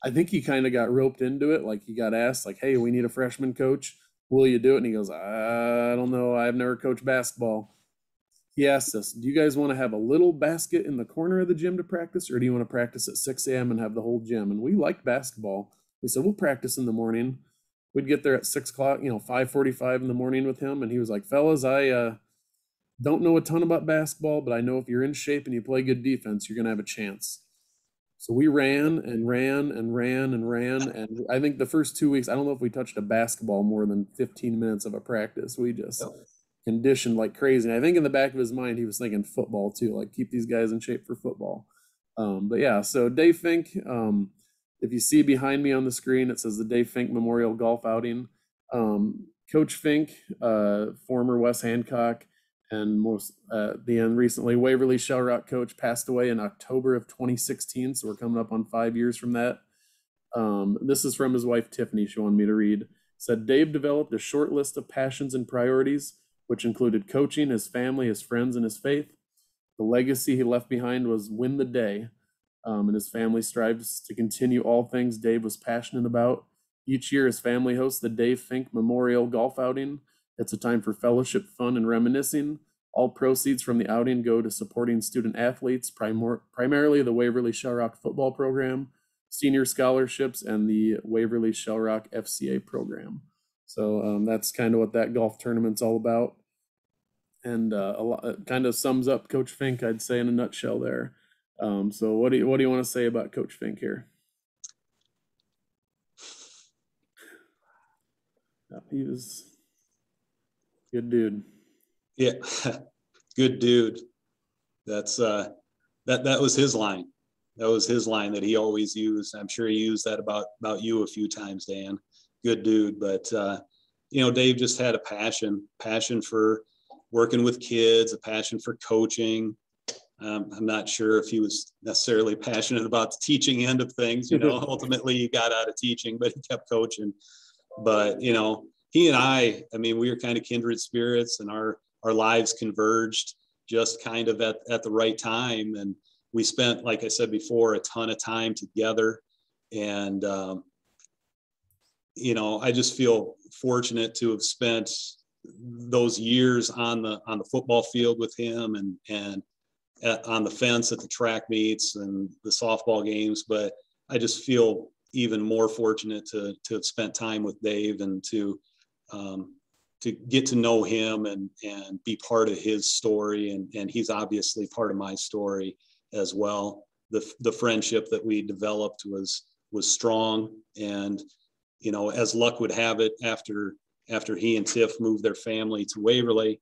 I think he kind of got roped into it. Like he got asked, like, hey, we need a freshman coach. Will you do it? And he goes, I don't know. I've never coached basketball. He asked us, do you guys want to have a little basket in the corner of the gym to practice, or do you want to practice at 6 a.m. and have the whole gym? And we liked basketball. We said, we'll practice in the morning. We'd get there at 6 o'clock, 5:45 in the morning with him. And he was like, fellas, I don't know a ton about basketball, but I know if you're in shape and you play good defense, you're going to have a chance. So we ran and ran and ran and ran. And I think the first 2 weeks, I don't know if we touched a basketball more than 15 minutes of a practice. We just conditioned like crazy. And I think in the back of his mind, he was thinking football too, like keep these guys in shape for football. But yeah, so Dave Fink, if you see behind me on the screen, it says the Dave Fink Memorial Golf Outing. Coach Fink, former West Hancock, and recently Waverly Shell Rock coach, passed away in October of 2016. So we're coming up on 5 years from that. This is from his wife, Tiffany. She wanted me to read. Said, Dave developed a short list of passions and priorities, which included coaching, his family, his friends, and his faith. The legacy he left behind was win the day. And his family strives to continue all things Dave was passionate about. Each year, his family hosts the Dave Fink Memorial Golf Outing. It's a time for fellowship, fun, and reminiscing. All proceeds from the outing go to supporting student athletes, primarily the Waverly Shell Rock football program, senior scholarships, and the Waverly Shell Rock FCA program. So that's kind of what that golf tournament's all about. And it kind of sums up Coach Fink, I'd say, in a nutshell there. So what do you want to say about Coach Fink here? He was a good dude. Yeah, good dude. That's that was his line. That was his line that he always used. I'm sure he used that about you a few times, Dan. Good dude. But Dave just had a passion for working with kids, a passion for coaching. I'm not sure if he was necessarily passionate about the teaching end of things. Ultimately he got out of teaching, but he kept coaching. But he and I mean, we were kind of kindred spirits, and our lives converged just kind of at the right time. And we spent, like I said before, a ton of time together. And, I just feel fortunate to have spent those years on the football field with him and on the fence at the track meets and the softball games. But I just feel even more fortunate to have spent time with Dave and to get to know him and be part of his story. And he's obviously part of my story as well. The friendship that we developed was strong. And, as luck would have it, after he and Tiff moved their family to Waverly,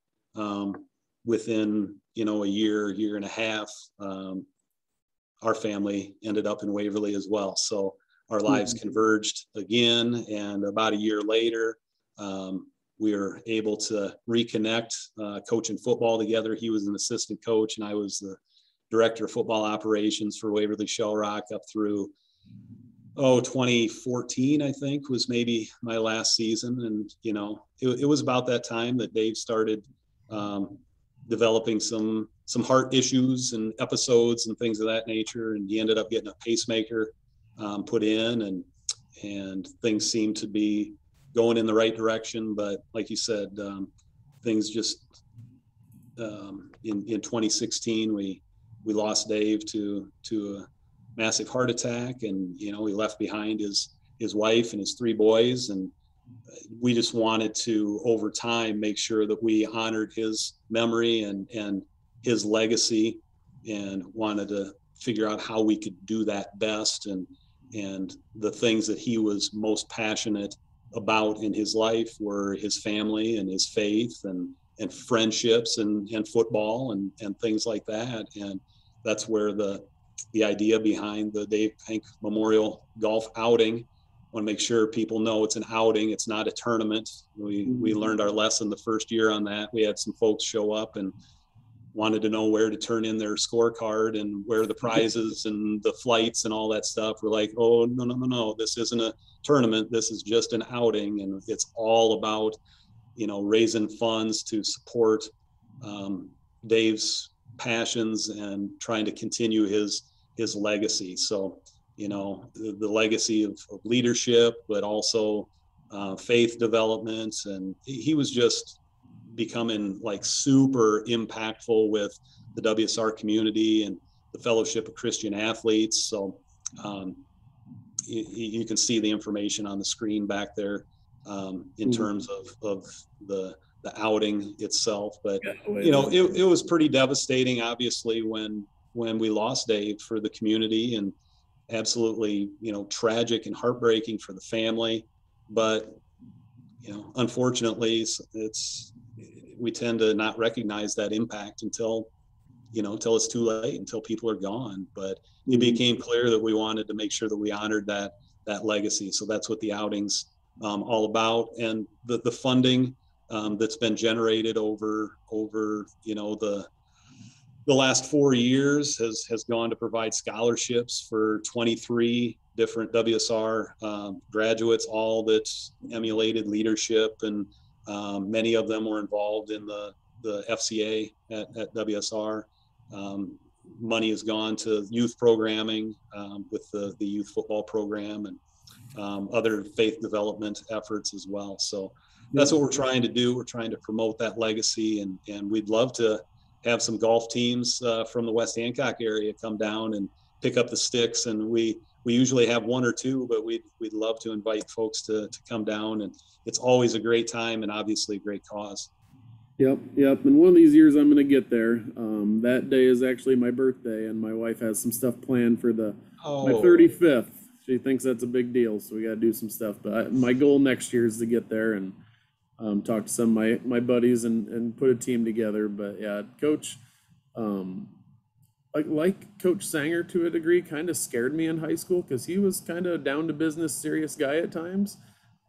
within, a year and a half, our family ended up in Waverly as well. So our lives converged again. And about a year later, we were able to reconnect, coaching football together. He was an assistant coach and I was the director of football operations for Waverly Shell Rock up through 2014, I think, was maybe my last season. And, it was about that time that Dave started developing some heart issues and episodes and things of that nature. And he ended up getting a pacemaker put in, and things seemed to be going in the right direction. But like you said, things just in 2016, we lost Dave to a massive heart attack, and he left behind his wife and his 3 boys, and we just wanted to, over time, make sure that we honored his memory and his legacy, and wanted to figure out how we could do that best. And the things that he was most passionate about in his life were his family and his faith and friendships and football and things like that. And that's where the idea behind the Dave Finke Memorial Golf Outing. I want to make sure people know it's an outing. It's not a tournament. We learned our lesson the first year on that. We had some folks show up and wanted to know where to turn in their scorecard and where the prizes and the flights and all that stuff. We're like, oh, no. This isn't a tournament. This is just an outing. And it's all about, raising funds to support Dave's passions and trying to continue his legacy. So, the legacy of leadership, but also faith development. And he was just becoming like super impactful with the WSR community and the Fellowship of Christian Athletes. So you can see the information on the screen back there in terms of the outing itself. But, it was pretty devastating, obviously, when we lost Dave, for the community, and absolutely, tragic and heartbreaking for the family. But, unfortunately, we tend to not recognize that impact until it's too late, until people are gone. But it became clear that we wanted to make sure that we honored that legacy. So that's what the outing's all about. And the funding that's been generated over the last 4 years has gone to provide scholarships for 23 different WSR graduates, all that emulated leadership, and many of them were involved in the FCA at WSR. Money has gone to youth programming with the youth football program and other faith development efforts as well. So that's what we're trying to do. We're trying to promote that legacy, and we'd love to have some golf teams from the West Hancock area come down and pick up the sticks. And we usually have 1 or 2, but we'd love to invite folks to come down. And it's always a great time and obviously a great cause. Yep. And one of these years I'm going to get there. That day is actually my birthday, and my wife has some stuff planned for my 35th. She thinks that's a big deal, so we got to do some stuff. But my goal next year is to get there and talk to some of my buddies and put a team together. But yeah, Coach, like Coach Sanger to a degree, kind of scared me in high school, because he was kind of down to business, serious guy at times,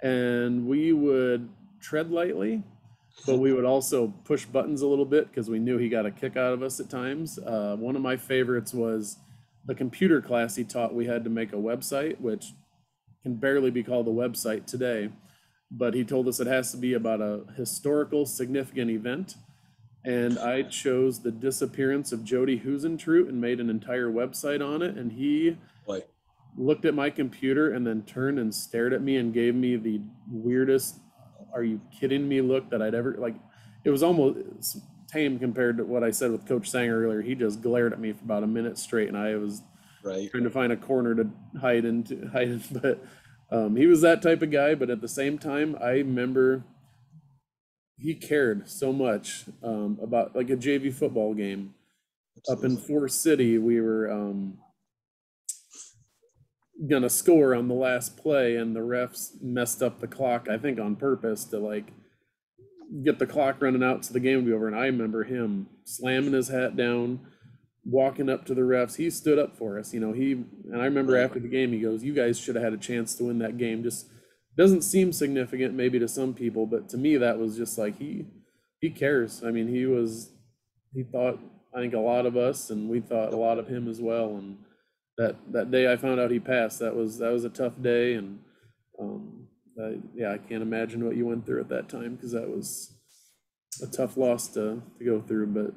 and we would tread lightly, but we would also push buttons a little bit because we knew he got a kick out of us at times. One of my favorites was the computer class he taught. We had to make a website, which can barely be called a website today. But he told us it has to be about a historical significant event. And I chose the disappearance of Jody Husentrut and made an entire website on it. And he looked at my computer and then turned and stared at me and gave me the weirdest, are you kidding me look that I'd ever, like, it was almost tame compared to what I said with Coach Sanger earlier. He just glared at me for about a minute straight, and I was Right. trying to find a corner to hide in. But he was that type of guy. But at the same time, I remember he cared so much about, like, a JV football game. Up in Forest City, we were gonna score on the last play, and the refs messed up the clock, I think on purpose, to like get the clock running out so the game would be over. And I remember him slamming his hat down, walking up to the refs. He stood up for us, and I remember Right. after the game, he goes, "You guys should have had a chance to win that game." Just doesn't seem significant maybe to some people, but to me that was just like he cares. I mean, he thought, I think, a lot of us, and we thought a lot of him as well. And that day I found out he passed, that was a tough day. And yeah, I can't imagine what you went through at that time, because that was a tough loss to go through. But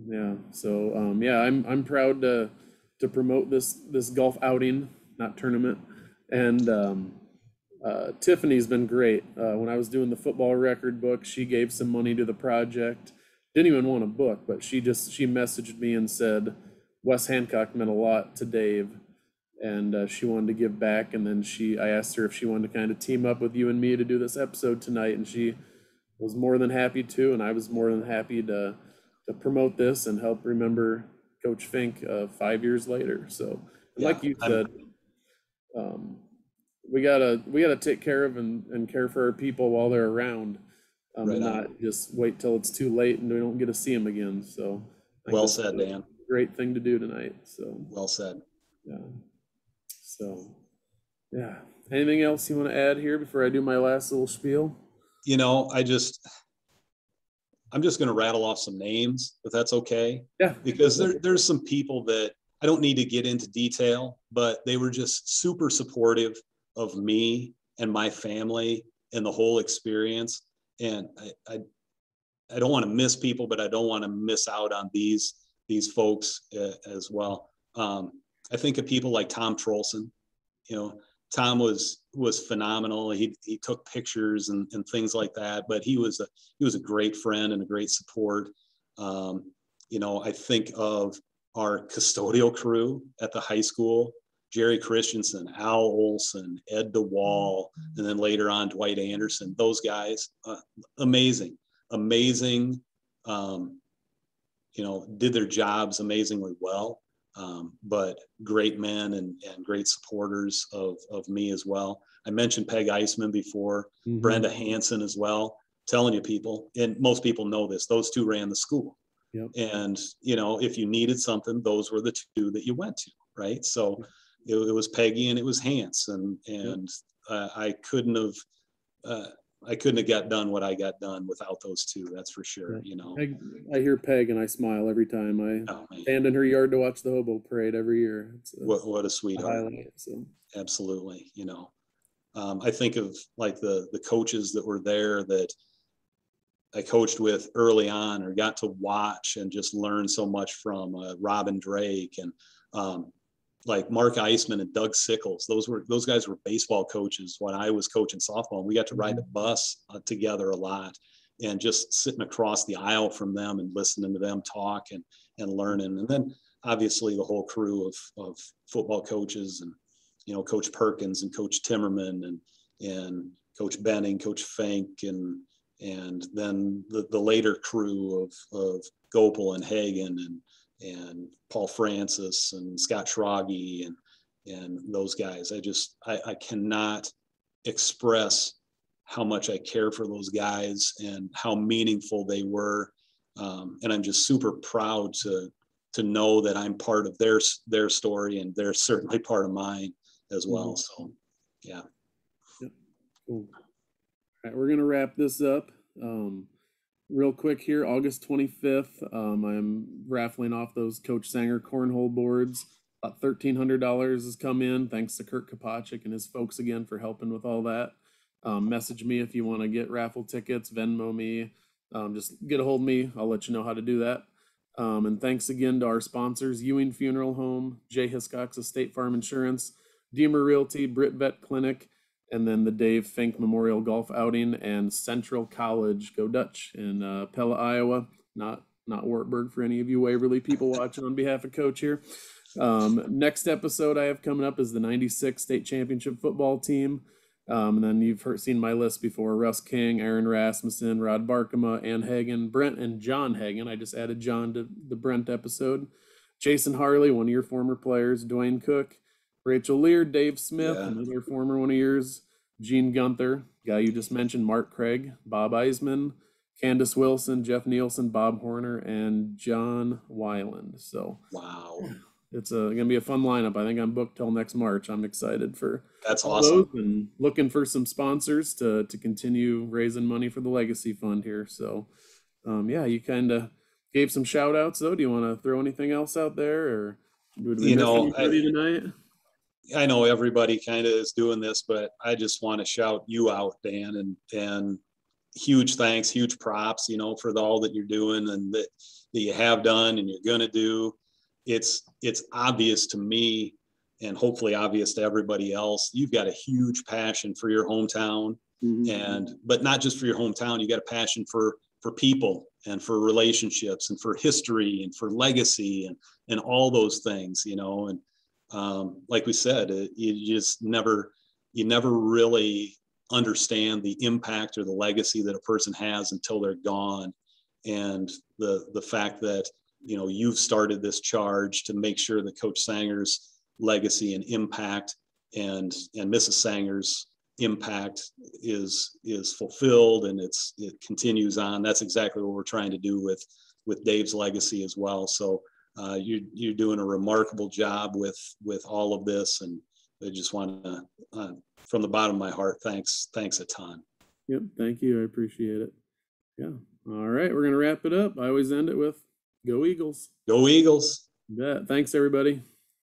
yeah, so yeah, I'm proud to promote this golf outing, not tournament. And Tiffany's been great. When I was doing the football record book, she gave some money to the project. Didn't even want a book, but she messaged me and said West Hancock meant a lot to Dave, and she wanted to give back. And then I asked her if she wanted to kind of team up with you and me to do this episode tonight, and she was more than happy to, and I was more than happy to promote this and help remember Coach Fink 5 years later. So, Yeah, like you said, we gotta take care of and care for our people while they're around, Right and on. not just wait till it's too late and we don't get to see them again. So, I think Well that's said, a Dan. great thing to do tonight. So, Well said. yeah. So, yeah. Anything else you want to add here before I do my last little spiel? I'm just going to rattle off some names, if that's okay. Yeah. Because there's some people that I don't need to get into detail, but they were just super supportive of me and my family and the whole experience. And I don't want to miss people, but I don't want to miss out on these folks as well. I think of people like Tom Trolson. Tom was phenomenal. He took pictures and things like that, but he was a great friend and a great support. I think of our custodial crew at the high school: Jerry Christensen, Al Olson, Ed DeWaard, and then later on Dwight Anderson. Those guys, amazing. Did their jobs amazingly well. But great men and great supporters of me as well. I mentioned Peg Eisman before, Mhm. Brenda Hansen as well. Telling you, people, and most people know this, those two ran the school. Yep. And, if you needed something, those were the two that you went to, right? So it was Peggy and it was Hans. And I couldn't have got done what I got done without those two. That's for sure. Peg, I hear Peg and I smile every time I stand in her yard to watch the hobo parade every year. It's what a sweetheart. highlight. So Absolutely. I think of like the coaches that were there that I coached with early on or got to watch and just learn so much from, Robin Drake and like Mark Eisman and Doug Sickles. Those guys were baseball coaches when I was coaching softball. We got to ride the bus together a lot, and just sitting across the aisle from them and listening to them talk and learning. And then obviously the whole crew of football coaches, and Coach Perkins and Coach Timmerman and Coach Benning, Coach Fink, and then the later crew of Gopal and Hagen and Paul Francis and Scott Schrage and those guys. I cannot express how much I care for those guys and how meaningful they were. And I'm just super proud to know that I'm part of their story, and they're certainly part of mine as well. So, yeah. Yep. Cool. All right, we're going to wrap this up. Real quick here, August 25th, I'm raffling off those Coach Sanger Cornhole boards. About $1,300 has come in, thanks to Kurt Kopacik and his folks again for helping with all that. Message me if you want to get raffle tickets, Venmo me. Just get a hold of me. I'll let you know how to do that. And thanks again to our sponsors, Ewing Funeral Home, J. Hiscox Estate Farm Insurance, Deemer Realty, Britt Vet Clinic, and then the Dave Fink Memorial Golf Outing and Central College, go Dutch, in Pella, Iowa. Not Wartburg for any of you Waverly people watching on behalf of Coach here. Next episode I have coming up is the 96 state championship football team. And then you've seen my list before: Russ King, Aaron Rasmussen, Rod Barkema, Ann Hagen, Brent and John Hagen. I just added John to the Brent episode. Jason Harley, one of your former players. Dwayne Cook, Rachel Lear, Dave Smith, another former one of yours. Gene Gunther, guy you just mentioned, Mark Craig, Bob Eisman, Candace Wilson, Jeff Nielsen, Bob Horner, and John Weiland. So wow, it's going to be a fun lineup. I think I'm booked till next March. I'm excited for that's awesome. Those and looking for some sponsors to continue raising money for the Legacy Fund here. So, yeah, you kind of gave some shout outs though. Do you want to throw anything else out there, or would we tonight? I know everybody kind of is doing this, but I just want to shout you out, Dan, and huge thanks, huge props, for all that you're doing and that you have done and you're going to do. It's obvious to me, and hopefully obvious to everybody else. You've got a huge passion for your hometown, but not just for your hometown. You got a passion for people and for relationships and for history and for legacy and all those things, and like we said, you never really understand the impact or the legacy that a person has until they're gone. And the fact that, you've started this charge to make sure that Coach Sanger's legacy and impact and Mrs. Sanger's impact is fulfilled and it continues on. That's exactly what we're trying to do with Dave's legacy as well. So you're doing a remarkable job with all of this, and I just want to, from the bottom of my heart, thanks a ton. Yep, thank you. I appreciate it. Yeah. All right, we're gonna wrap it up. I always end it with "Go Eagles." Go Eagles. Yeah. Thanks, everybody.